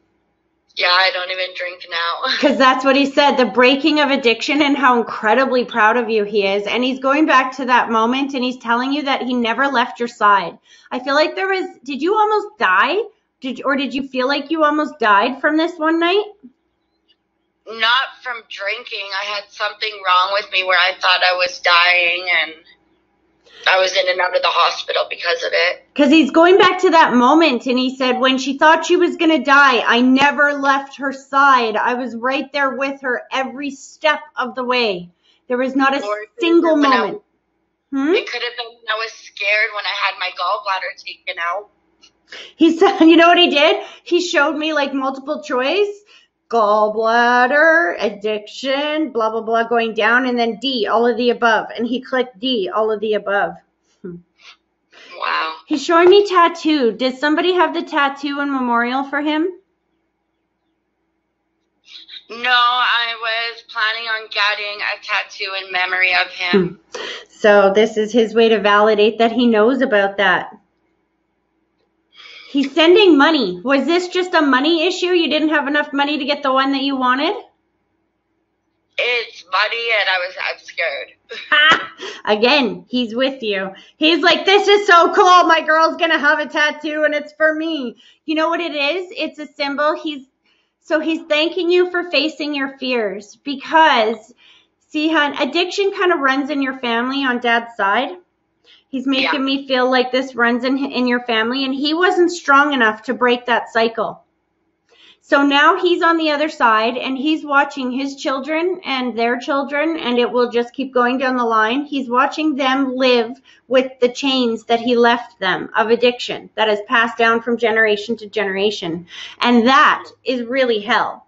Yeah, I don't even drink now. Because that's what he said, the breaking of addiction and how incredibly proud of you he is. And he's going back to that moment and he's telling you that he never left your side. I feel like did you almost die? Did you feel like you almost died from this one night? Not from drinking. I had something wrong with me where I thought I was dying and I was in and out of the hospital because of it. Because he's going back to that moment and he said, when she thought she was going to die, I never left her side. I was right there with her every step of the way. There was not a single moment. It could have been when I was scared when I had my gallbladder taken out. He said, you know what he did? He showed me like multiple choice, gallbladder, addiction, blah, blah, blah, going down, and then D, all of the above. And he clicked D, all of the above. Wow. He's showing me tattoo. Does somebody have the tattoo in memorial for him? No, I was planning on getting a tattoo in memory of him. So this is his way to validate that he knows about that. He's sending money. Was this just a money issue? You didn't have enough money to get the one that you wanted? It's money and I'm scared. Again, he's with you. He's like, this is so cool. My girl's going to have a tattoo and it's for me. You know what it is? It's a symbol. He's thanking you for facing your fears because, see, hon, addiction kind of runs in your family on dad's side. He's making me feel like this runs in your family, and he wasn't strong enough to break that cycle. So now he's on the other side, and he's watching his children and their children, and it will just keep going down the line. He's watching them live with the chains that he left them of addiction that has passed down from generation to generation. And that is really hell.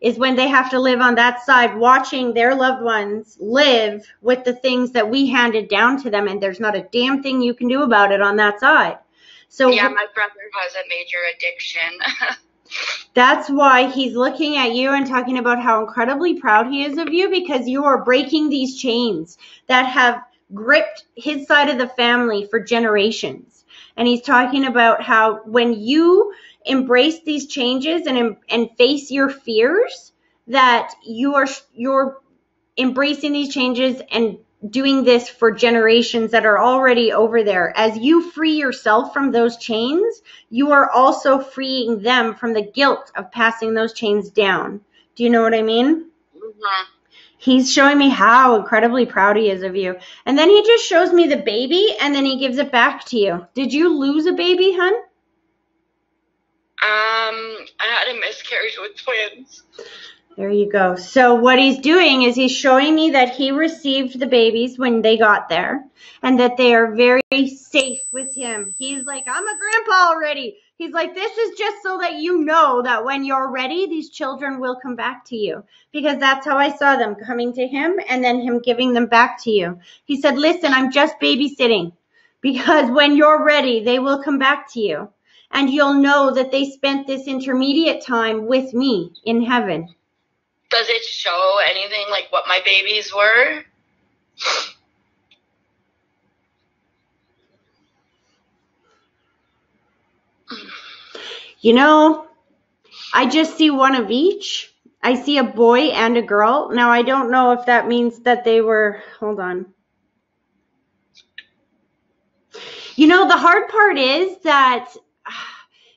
Is when they have to live on that side watching their loved ones live with the things that we handed down to them, and there's not a damn thing you can do about it on that side. So yeah, my brother has a major addiction. That's why he's looking at you and talking about how incredibly proud he is of you because you are breaking these chains that have gripped his side of the family for generations. And he's talking about how when you embrace these changes and face your fears, that you're embracing these changes and doing this for generations that are already over there. As you free yourself from those chains, you are also freeing them from the guilt of passing those chains down. Do you know what I mean? Mm-hmm. He's showing me how incredibly proud he is of you. And then he just shows me the baby and then he gives it back to you. Did you lose a baby, hun? I had a miscarriage with twins. There you go. So what he's doing is he's showing me that he received the babies when they got there and that they are very safe with him. He's like, I'm a grandpa already. He's like, this is just so that you know that when you're ready, these children will come back to you. Because that's how I saw them coming to him and then him giving them back to you. He said, listen, I'm just babysitting. Because when you're ready, they will come back to you. And you'll know that they spent this intermediate time with me in heaven. Does it show anything like what my babies were? You know, I just see one of each. I see a boy and a girl. Now, I don't know if that means that they were, hold on. You know, the hard part is that,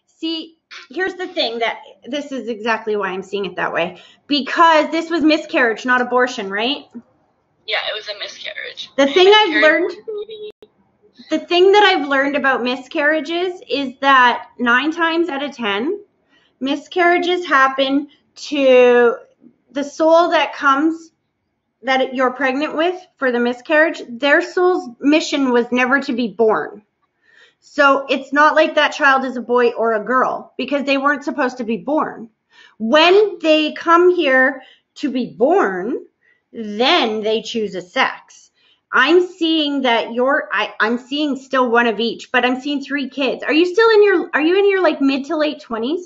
see, here's the thing, that this is exactly why I'm seeing it that way. Because this was miscarriage, not abortion, right? Yeah, it was a miscarriage. The thing I've learned, the thing that I've learned about miscarriages is that 9 times out of 10, miscarriages happen to the soul that comes that you're pregnant with for the miscarriage. Their soul's mission was never to be born. So it's not like that child is a boy or a girl because they weren't supposed to be born. When they come here to be born, then they choose a sex. I'm seeing that I'm seeing still one of each, but I'm seeing 3 kids. Are you in your like mid to late 20s?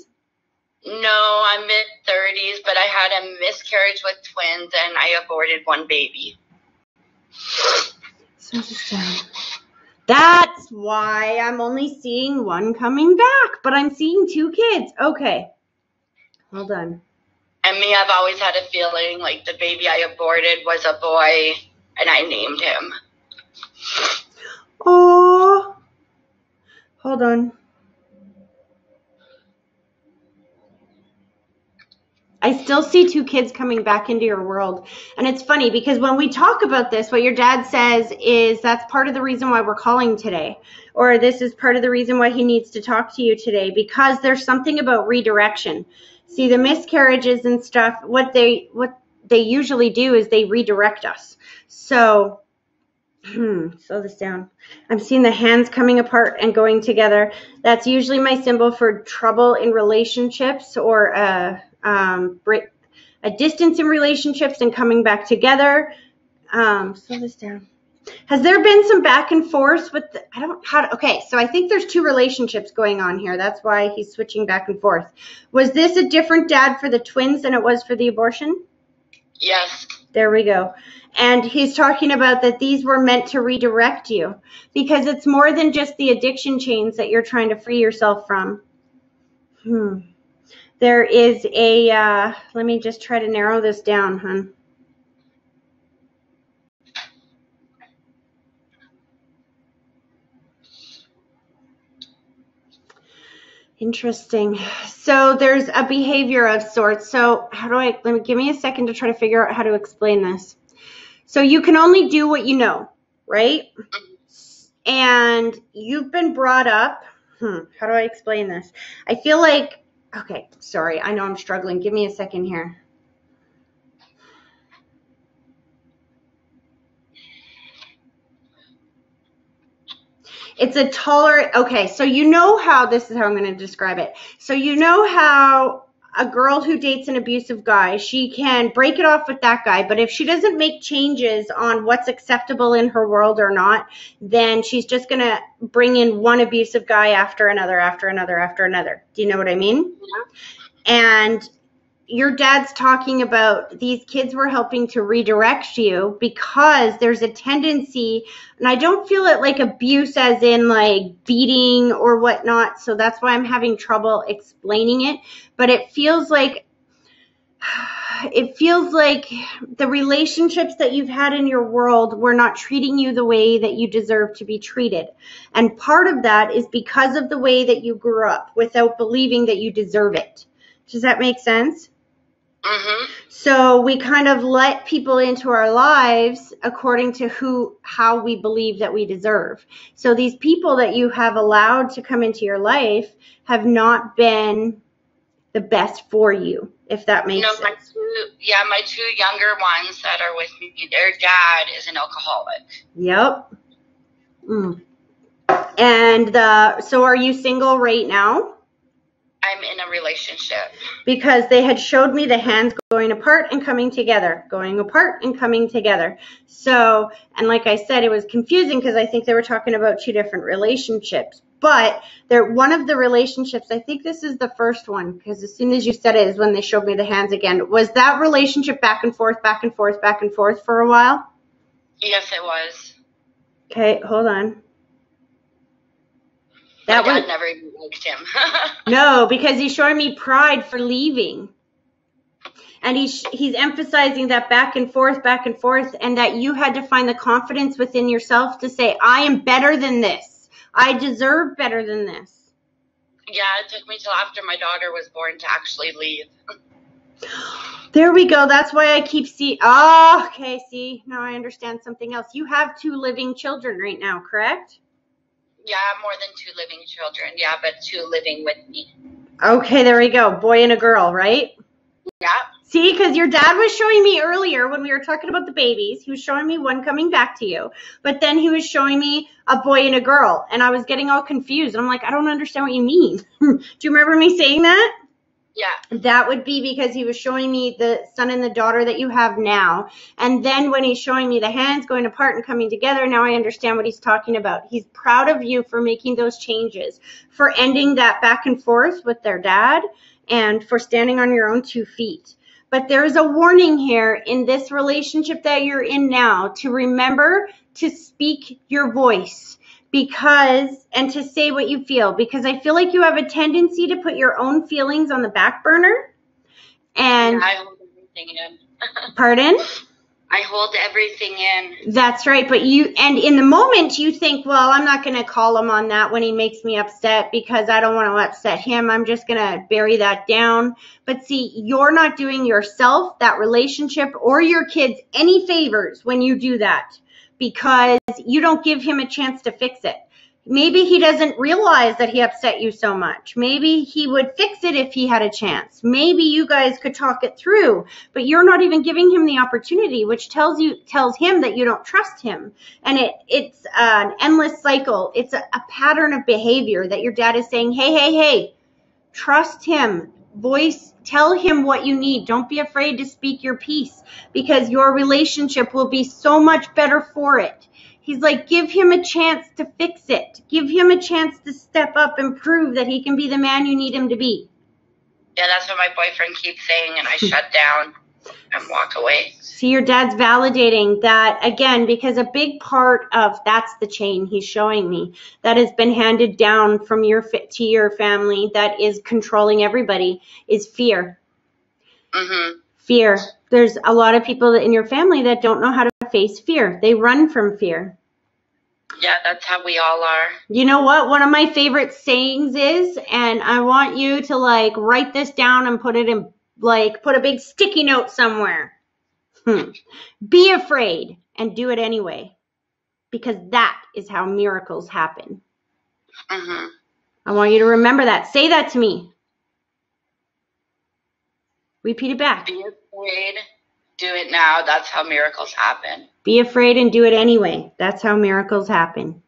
No, I'm mid-30s, but I had a miscarriage with twins and I aborted one baby. So that's why I'm only seeing one coming back, but I'm seeing 2 kids. Okay. Hold on. And me, I've always had a feeling like the baby I aborted was a boy, and I named him. Oh. Hold on. I still see 2 kids coming back into your world. And it's funny because when we talk about this, what your dad says is that's part of the reason why we're calling today. Or this is part of the reason why he needs to talk to you today, because there's something about redirection. See, the miscarriages and stuff, what they usually do is they redirect us. So, slow this down. I'm seeing the hands coming apart and going together. That's usually my symbol for trouble in relationships or a distance in relationships and coming back together. Slow this down. Has there been some back and forth with okay, so I think there's 2 relationships going on here. That's why he's switching back and forth. Was this a different dad for the twins than it was for the abortion? Yes. There we go. And he's talking about that these were meant to redirect you because it's more than just the addiction chains that you're trying to free yourself from. There is let me just try to narrow this down, hon. Interesting. So there's a behavior of sorts. So give me a second to try to figure out how to explain this. So you can only do what you know, right? And you've been brought up. How do I explain this? I feel like, okay, sorry. I know I'm struggling. Give me a second here. It's a okay, so you know how, this is how I'm going to describe it. So you know how a girl who dates an abusive guy, she can break it off with that guy, but if she doesn't make changes on what's acceptable in her world or not, then she's just going to bring in one abusive guy after another, after another, after another. Do you know what I mean? Yeah. And your dad's talking about these kids were helping to redirect you because there's a tendency, and I don't feel it like abuse as in like beating or whatnot, so that's why I'm having trouble explaining it, but it feels like the relationships that you've had in your world were not treating you the way that you deserve to be treated. And part of that is because of the way that you grew up without believing that you deserve it. Does that make sense? Mm-hmm. So we kind of let people into our lives according to how we believe that we deserve. So these people that you have allowed to come into your life have not been the best for you, if that makes sense. My 2 younger ones that are with me, their dad is an alcoholic. Yep. And so are you single right now? I'm in a relationship. Because they had showed me the hands going apart and coming together, going apart and coming together. So, and like I said, it was confusing because I think they were talking about 2 different relationships. But one of the relationships, I think this is the first one, because as soon as you said it is when they showed me the hands again. Was that relationship back and forth, back and forth, back and forth for a while? Yes, it was. Okay, hold on. My dad never even liked him. No, because he's showing me pride for leaving. And he's emphasizing that back and forth, and that you had to find the confidence within yourself to say, I am better than this. I deserve better than this. Yeah, it took me till after my daughter was born to actually leave. There we go. That's why I keep seeing. Oh, okay. See, now I understand something else. You have 2 living children right now, correct? Yeah, more than 2 living children. Yeah, but 2 living with me. Okay, there we go. Boy and a girl, right? Yeah. See, because your dad was showing me earlier when we were talking about the babies, he was showing me one coming back to you, but then he was showing me a boy and a girl, and I was getting all confused. And I'm like, I don't understand what you mean. Do you remember me saying that? Yeah. That would be because he was showing me the son and the daughter that you have now. And then when he's showing me the hands going apart and coming together, now I understand what he's talking about. He's proud of you for making those changes, for ending that back and forth with their dad, and for standing on your own 2 feet. But there is a warning here in this relationship that you're in now to remember to speak your voice and to say what you feel, because I feel like you have a tendency to put your own feelings on the back burner. And I hold everything in. Pardon? I hold everything in. That's right. But and in the moment you think, well, I'm not going to call him on that when he makes me upset because I don't want to upset him. I'm just going to bury that down. But see, you're not doing yourself, that relationship, or your kids any favors when you do that, because you don't give him a chance to fix it. Maybe he doesn't realize that he upset you so much. Maybe he would fix it if he had a chance. Maybe you guys could talk it through, but you're not even giving him the opportunity, which tells him that you don't trust him. And it's an endless cycle. It's a pattern of behavior that your dad is saying, hey, trust him. Tell him what you need. Don't be afraid to speak your piece, because your relationship will be so much better for it. He's like, give him a chance to fix it. Give him a chance to step up and prove that he can be the man you need him to be. Yeah, that's what my boyfriend keeps saying, and I shut down and walk away. See, your dad's validating that again, because a big part of that's the chain he's showing me that has been handed down from to your family that is controlling everybody is fear. Mm-hmm. Fear. There's a lot of people in your family that don't know how to face fear. They run from fear. Yeah, that's how we all are. You know what? One of my favorite sayings is, and I want you to write this down and put a big sticky note somewhere. Be afraid and do it anyway, because that is how miracles happen. Mm-hmm. I want you to remember that. Say that to me. Repeat it back. Be afraid, do it now. That's how miracles happen. Be afraid and do it anyway. That's how miracles happen.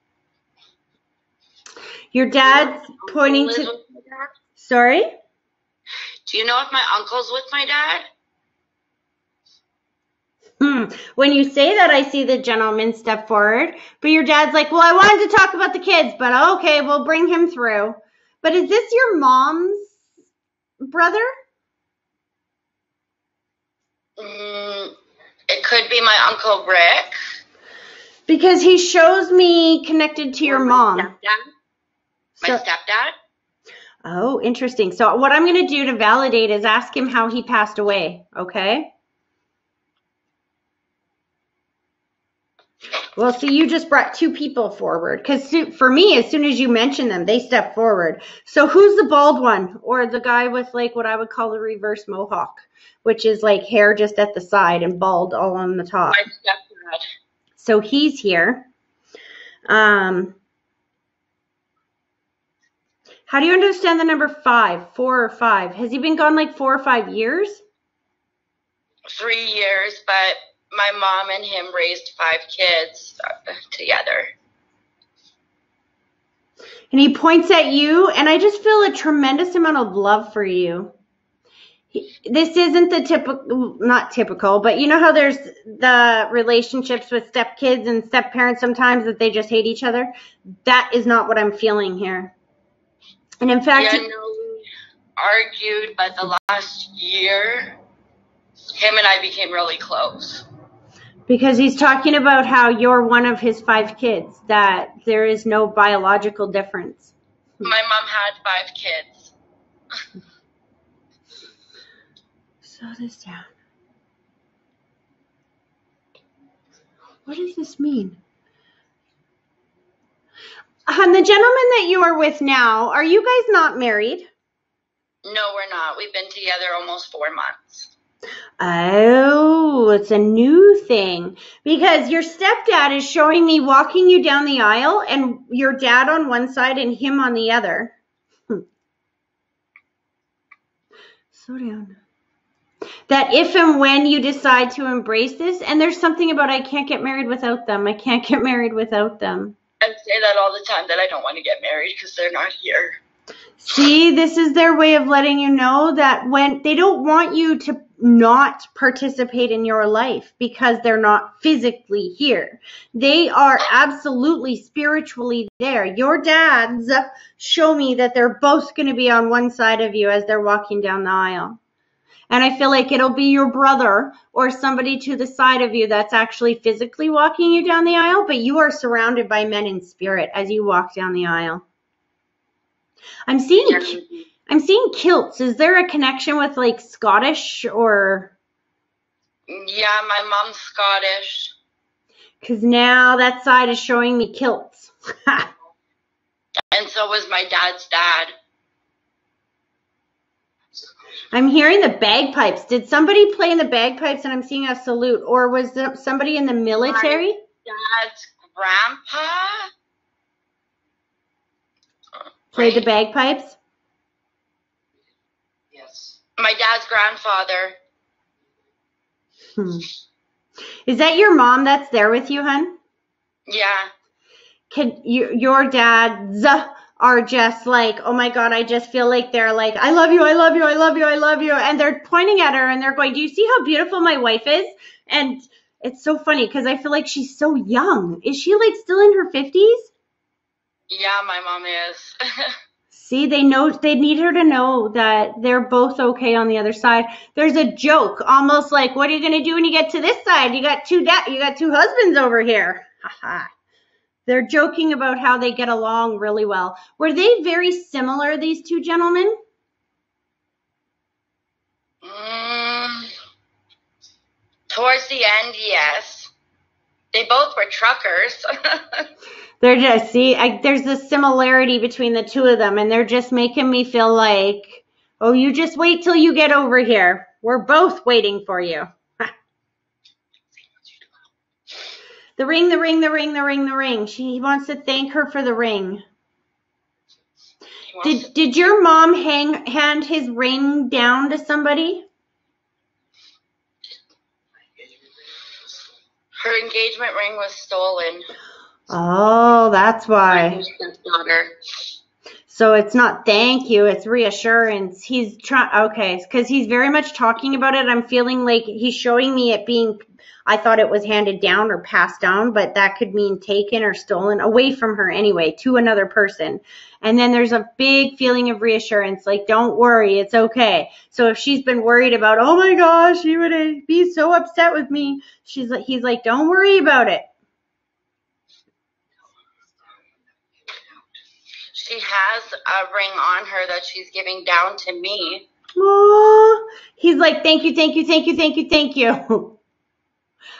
Your dad's pointing to... Sorry? Do you know if my uncle's with my dad? When you say that, I see the gentleman step forward. But your dad's like, well, I wanted to talk about the kids, but okay, we'll bring him through. But is this your mom's brother? It could be my Uncle Rick. Because he shows me connected to your mom. My stepdad? Oh, interesting. So what I'm going to do to validate is ask him how he passed away, okay? Well, see, you just brought 2 people forward, because for me, as soon as you mention them, they step forward. So who's the bald one, or the guy with what I would call the reverse mohawk, which is hair just at the side and bald all on the top? My stepdad. So he's here. How do you understand the number 5, 4 or 5? Has he been gone 4 or 5 years? 3 years, but my mom and him raised 5 kids together. And he points at you, and I just feel a tremendous amount of love for you. This isn't the not typical, but you know how there's the relationships with stepkids and step-parents sometimes that they just hate each other? That is not what I'm feeling here. And in fact... Yeah, no, we argued, but the last year, him and I became really close. Because he's talking about how you're one of his 5 kids, that there is no biological difference. My mom had 5 kids. Slow this down. What does this mean? The gentleman that you are with now, are you guys not married? No, we're not. We've been together almost 4 months. Oh, it's a new thing. Because your stepdad is showing me walking you down the aisle and your dad on one side and him on the other. Slow down. That if and when you decide to embrace this, and there's something about I can't get married without them. I can't get married without them. I say that all the time, that I don't want to get married because they're not here. See, this is their way of letting you know that when they don't want you to not participate in your life because they're not physically here. They are absolutely spiritually there. Your dads show me that they're both going to be on one side of you as they're walking down the aisle. And I feel like it'll be your brother or somebody to the side of you that's actually physically walking you down the aisle, but you are surrounded by men in spirit as you walk down the aisle. I'm seeing kilts. Is there a connection with like Scottish or? Yeah, my mom's Scottish. Because now that side is showing me kilts. And so was my dad's dad. I'm hearing the bagpipes. Did somebody play in the bagpipes and I'm seeing a salute? Or was there somebody in the military? My dad's grandpa Played the bagpipes? Yes. My dad's grandfather. Is that your mom that's there with you, hun? Yeah. Your dads are just like, oh my God, I just feel like they're like, I love you, I love you, I love you, I love you. And they're pointing at her and they're going, do you see how beautiful my wife is? And it's so funny because I feel like she's so young. Is she like still in her 50s? Yeah, my mom is. See, they need her to know that they're both okay on the other side. There's a joke, almost like, what are you going to do when you get to this side? You got two husbands over here. Haha. They're joking about how they get along really well. Were they very similar, these two gentlemen? Towards the end, yes. They both were truckers. They're just, there's this similarity between the two of them, and they're just making me feel like, oh, you just wait till you get over here. We're both waiting for you. The ring, the ring, the ring, the ring, the ring. He wants to thank her for the ring. Did your mom hand his ring down to somebody? Her engagement ring was stolen. Oh, that's why. My stepdaughter. So it's not thank you, it's reassurance. He's okay, because he's very much talking about it. I'm feeling like he's showing me it being, I thought it was handed down or passed down, but that could mean taken or stolen away from her anyway, to another person. And then there's a big feeling of reassurance, like, don't worry, it's okay. So if she's been worried about, oh my gosh, he would be so upset with me, he's like, don't worry about it. She has a ring on her that she's giving down to me. Aww. He's like, thank you, thank you, thank you, thank you, thank you.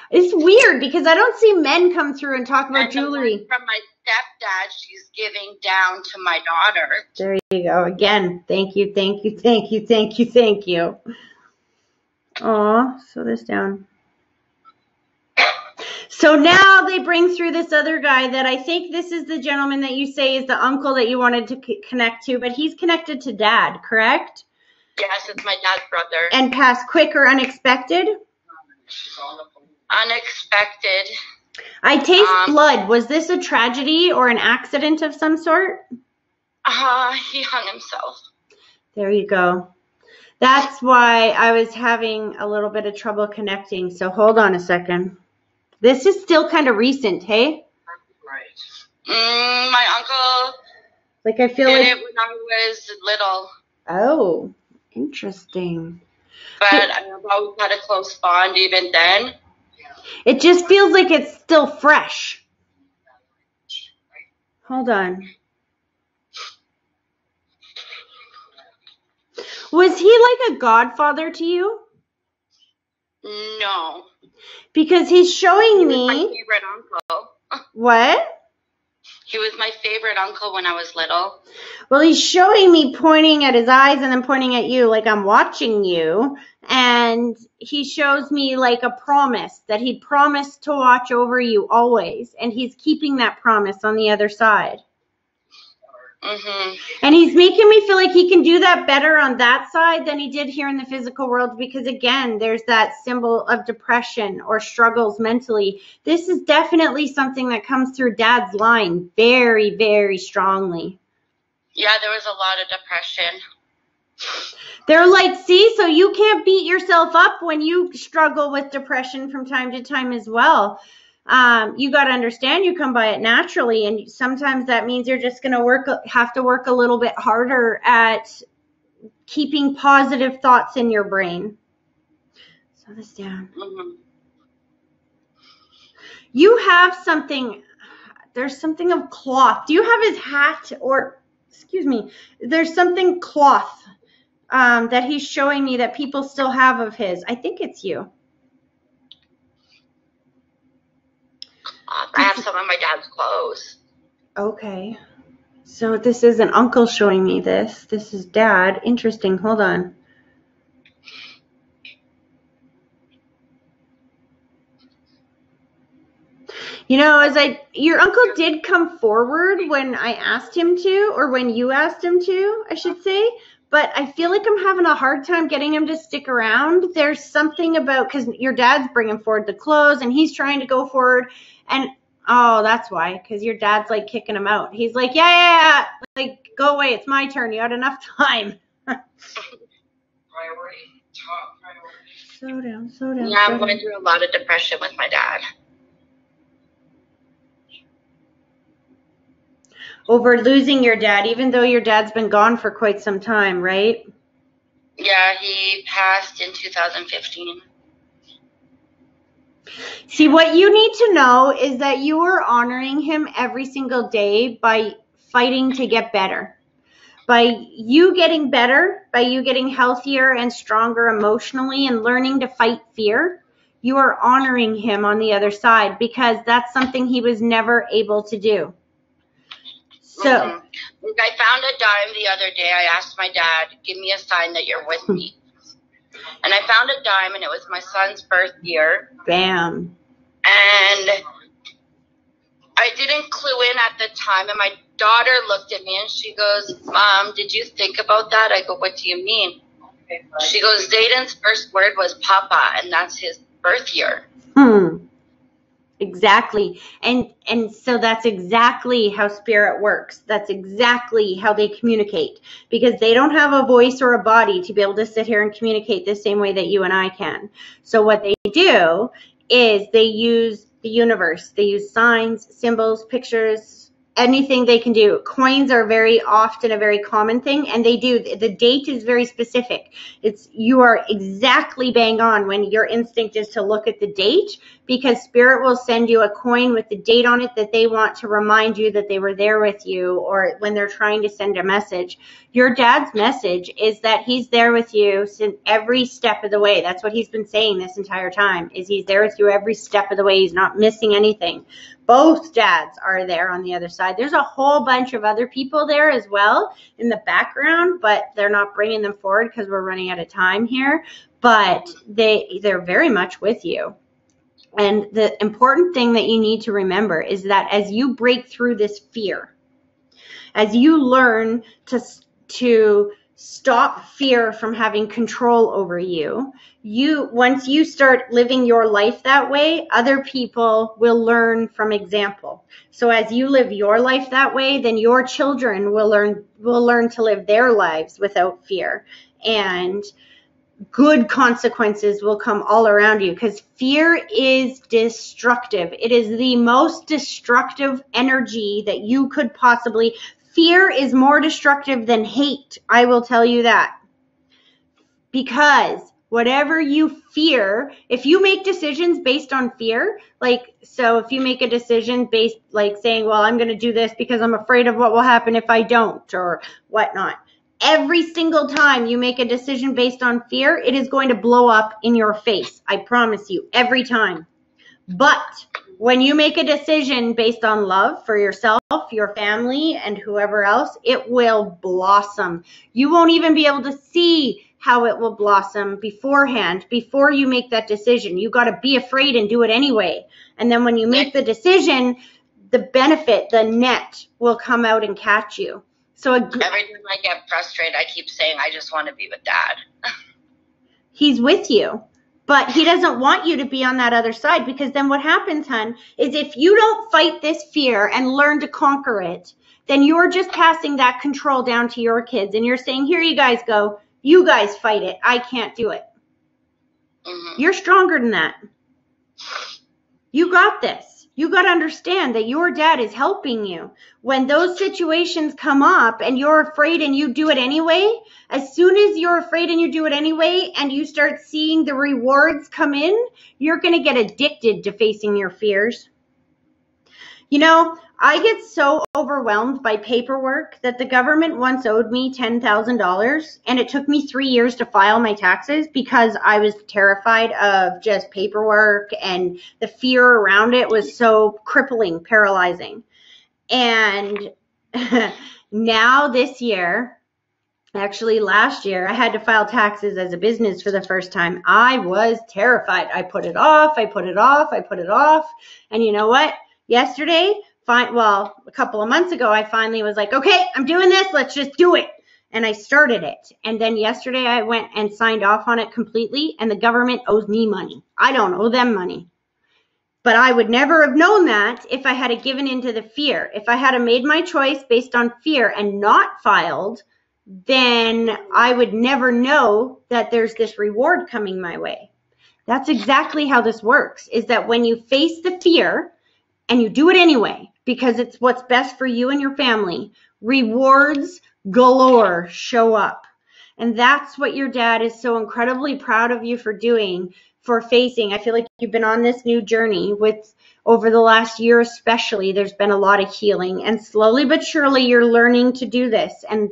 It's weird because I don't see men come through and talk about jewelry. From my stepdad, she's giving down to my daughter. There you go. Again, thank you, thank you, thank you, thank you, thank you. Aw, slow this down. So now they bring through this other guy that I think this is the gentleman that you say is the uncle that you wanted to connect to, but he's connected to dad, correct? Yes, it's my dad's brother. And passed quick or unexpected? Unexpected. I taste blood. Was this a tragedy or an accident of some sort? He hung himself. There you go. That's why I was having a little bit of trouble connecting. So hold on a second. This is still kind of recent, hey? Right. My uncle like I feel did like it when I was little. Oh, interesting. But I've always had a close bond even then. It just feels like it's still fresh. Hold on. Was he like a godfather to you? No. Because he's showing He me. was my favorite uncle. What? He was my favorite uncle when I was little. Well, he's showing me pointing at his eyes and then pointing at you like I'm watching you. And he shows me like a promise that he'd promised to watch over you always. And he's keeping that promise on the other side. Mm-hmm. And he's making me feel like he can do that better on that side than he did here in the physical world, because again, there's that symbol of depression or struggles mentally. This is definitely something that comes through Dad's line very, very strongly. Yeah, there was a lot of depression. They're like, see, so you can't beat yourself up when you struggle with depression from time to time as well. You got to understand you come by it naturally, and sometimes that means you're just going to have to work a little bit harder at keeping positive thoughts in your brain. Slow this down. Mm-hmm. You have something, there's something of cloth. Do you have his hat or, excuse me, there's something cloth that he's showing me that people still have of his. I think it's you. I have some of my dad's clothes. Okay. So this is an uncle showing me this. This is Dad. Interesting. Hold on. You know, your uncle did come forward when I asked him to, or when you asked him to, I should say. But I feel like I'm having a hard time getting him to stick around. There's something about, because your dad's bringing forward the clothes and he's trying to go forward. And, oh, that's why, because your dad's like kicking him out. He's like, yeah, like, go away. It's my turn. You had enough time. Slow down. Yeah, I'm going through a lot of depression with my dad. Over losing your dad, even though your dad's been gone for quite some time, right? Yeah, he passed in 2015. See, what you need to know is that you are honoring him every single day by fighting to get better. By you getting better, by you getting healthier and stronger emotionally and learning to fight fear, you are honoring him on the other side, because that's something he was never able to do. So, I found a dime the other day. I asked my dad, give me a sign that you're with me. And I found a dime, and it was my son's birth year. Bam. And I didn't clue in at the time. And my daughter looked at me, and she goes, Mom, did you think about that? I go, what do you mean? She goes, Zayden's first word was Papa, and that's his birth year. Exactly. And so that's exactly how spirit works. That's exactly how they communicate, because they don't have a voice or a body to be able to sit here and communicate the same way that you and I can. So what they do is they use the universe. They use signs, symbols, pictures, anything they can do. Coins are very often a very common thing, and they do. The date is very specific. You are exactly bang on when your instinct is to look at the date, because spirit will send you a coin with the date on it that they want to remind you that they were there with you, or when they're trying to send a message. Your dad's message is that he's there with you since every step of the way. That's what he's been saying this entire time, is he's there with you every step of the way. He's not missing anything. Both dads are there on the other side. There's a whole bunch of other people there as well in the background, but they're not bringing them forward because we're running out of time here. But they're very much with you. And the important thing that you need to remember is that as you break through this fear, as you learn to stop fear from having control over you, once you start living your life that way, other people will learn from example. So as you live your life that way, then your children will learn to live their lives without fear. And good consequences will come all around you, because fear is destructive. It is the most destructive energy that you could possibly. Fear is more destructive than hate. I will tell you that. Because whatever you fear, if you make decisions based on fear, so if you make a decision based, saying, well, I'm going to do this because I'm afraid of what will happen if I don't, or whatnot. Every single time you make a decision based on fear, it is going to blow up in your face. I promise you, every time. But When you make a decision based on love for yourself, your family, and whoever else, it will blossom. You won't even be able to see how it will blossom beforehand, before you make that decision. You got to be afraid and do it anyway. And then when you make the decision, the benefit, the net will come out and catch you. So every time I get frustrated, I keep saying, I just want to be with Dad. He's with you, but he doesn't want you to be on that other side, because then what happens, hun, is if you don't fight this fear and learn to conquer it, then you're just passing that control down to your kids, and you're saying, here you guys go. You guys fight it. I can't do it. Mm-hmm. You're stronger than that. You got this. You got to understand that your dad is helping you. When those situations come up and you're afraid and you do it anyway, as soon as you're afraid and you do it anyway and you start seeing the rewards come in, you're going to get addicted to facing your fears. You know, I get so overwhelmed by paperwork that the government once owed me $10,000, and it took me 3 years to file my taxes because I was terrified of just paperwork, and the fear around it was so crippling, paralyzing. And now this year, actually last year, I had to file taxes as a business for the first time. I was terrified. I put it off. And you know what? Yesterday, a couple of months ago, I finally was like, okay, I'm doing this. Let's just do it. And I started it. And then yesterday I went and signed off on it completely, and the government owes me money. I don't owe them money. But I would never have known that if I had given into the fear. If I had made my choice based on fear and not filed, then I would never know that there's this reward coming my way. That's exactly how this works, is that when you face the fear and you do it anyway, because it's what's best for you and your family, rewards galore show up. And that's what your dad is so incredibly proud of you for doing, for facing. I feel like you've been on this new journey with, over the last year especially, there's been a lot of healing, and slowly but surely you're learning to do this. And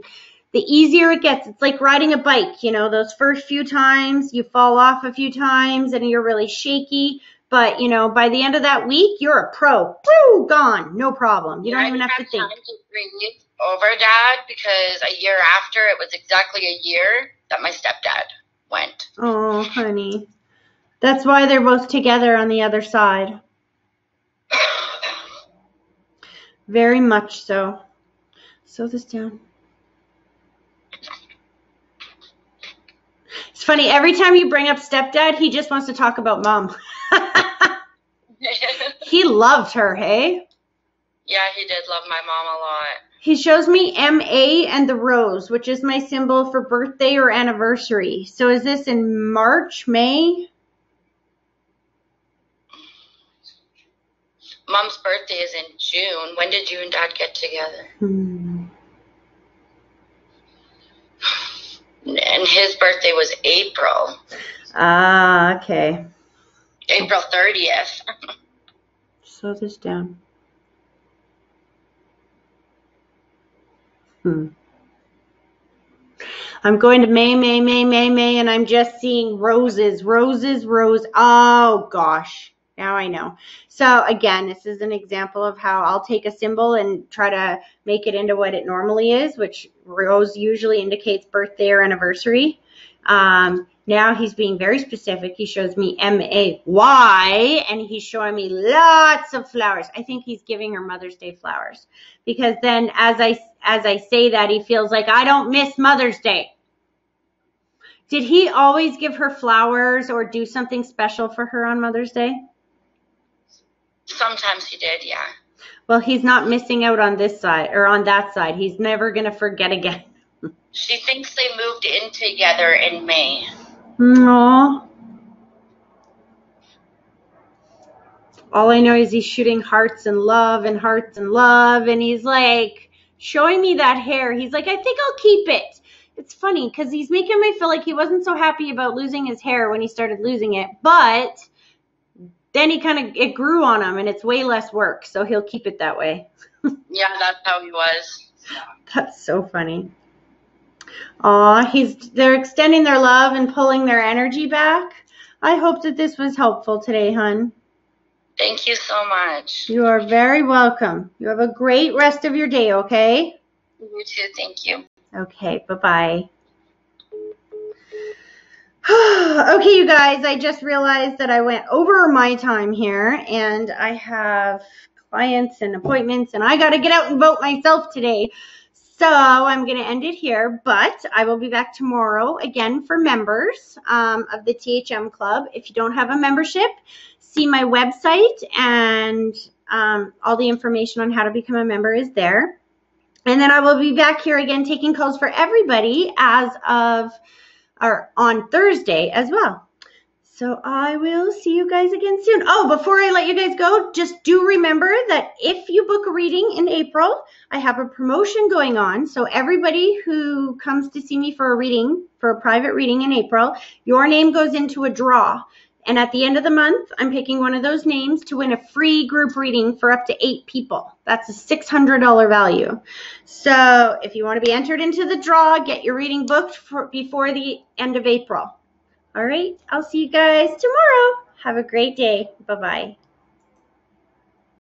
the easier it gets, it's like riding a bike. You know, those first few times you fall off a few times and you're really shaky. But, you know, by the end of that week, you're a pro. Woo, gone. No problem. You don't even have to think. I didn't have time to breathe over Dad, because a year after, it was exactly a year that my stepdad went. Oh, honey. That's why they're both together on the other side. Very much so. Sew this down. It's funny. Every time you bring up stepdad, he just wants to talk about mom. He loved her, hey? Yeah, he did love my mom a lot. He shows me MA and the rose, which is my symbol for birthday or anniversary. So is this in March, May? Mom's birthday is in June. When did you and Dad get together? And his birthday was April. Ah, okay. April 30th. Sew this down. I'm going to May, and I'm just seeing roses. Oh, gosh. Now I know. So, again, this is an example of how I'll take a symbol and try to make it into what it normally is, which rose usually indicates birthday or anniversary. Now he's being very specific. He shows me MAY, and he's showing me lots of flowers. I think he's giving her Mother's Day flowers, because then as I say that, he feels like I don't miss Mother's Day. Did he always give her flowers or do something special for her on Mother's Day? Sometimes he did, yeah. Well, he's not missing out on this side or on that side. He's never going to forget again. She thinks they moved in together in May. Aww. All I know is he's shooting hearts and love, and he's like showing me that hair. He's like, I think I'll keep it. It's funny because he's making me feel like he wasn't so happy about losing his hair when he started losing it, but then it grew on him, and it's way less work, so he'll keep it that way. Yeah, that's how he was. That's so funny. Aw, they're extending their love and pulling their energy back. I hope that this was helpful today, hun. Thank you so much. You are very welcome. You have a great rest of your day, okay? You too. Thank you. Okay, bye-bye. Okay, you guys, I just realized that I went over my time here, and I have clients and appointments, and I got to get out and vote myself today. So I'm going to end it here, but I will be back tomorrow again for members of the THM Club. If you don't have a membership, see my website, and all the information on how to become a member is there. And then I will be back here again taking calls for everybody on Thursday as well. So I will see you guys again soon. Oh, before I let you guys go, just do remember that if you book a reading in April, I have a promotion going on. So everybody who comes to see me for a private reading in April, your name goes into a draw. And at the end of the month, I'm picking one of those names to win a free group reading for up to 8 people. That's a $600 value. So if you want to be entered into the draw, get your reading booked before the end of April. All right, I'll see you guys tomorrow. Have a great day. Bye-bye.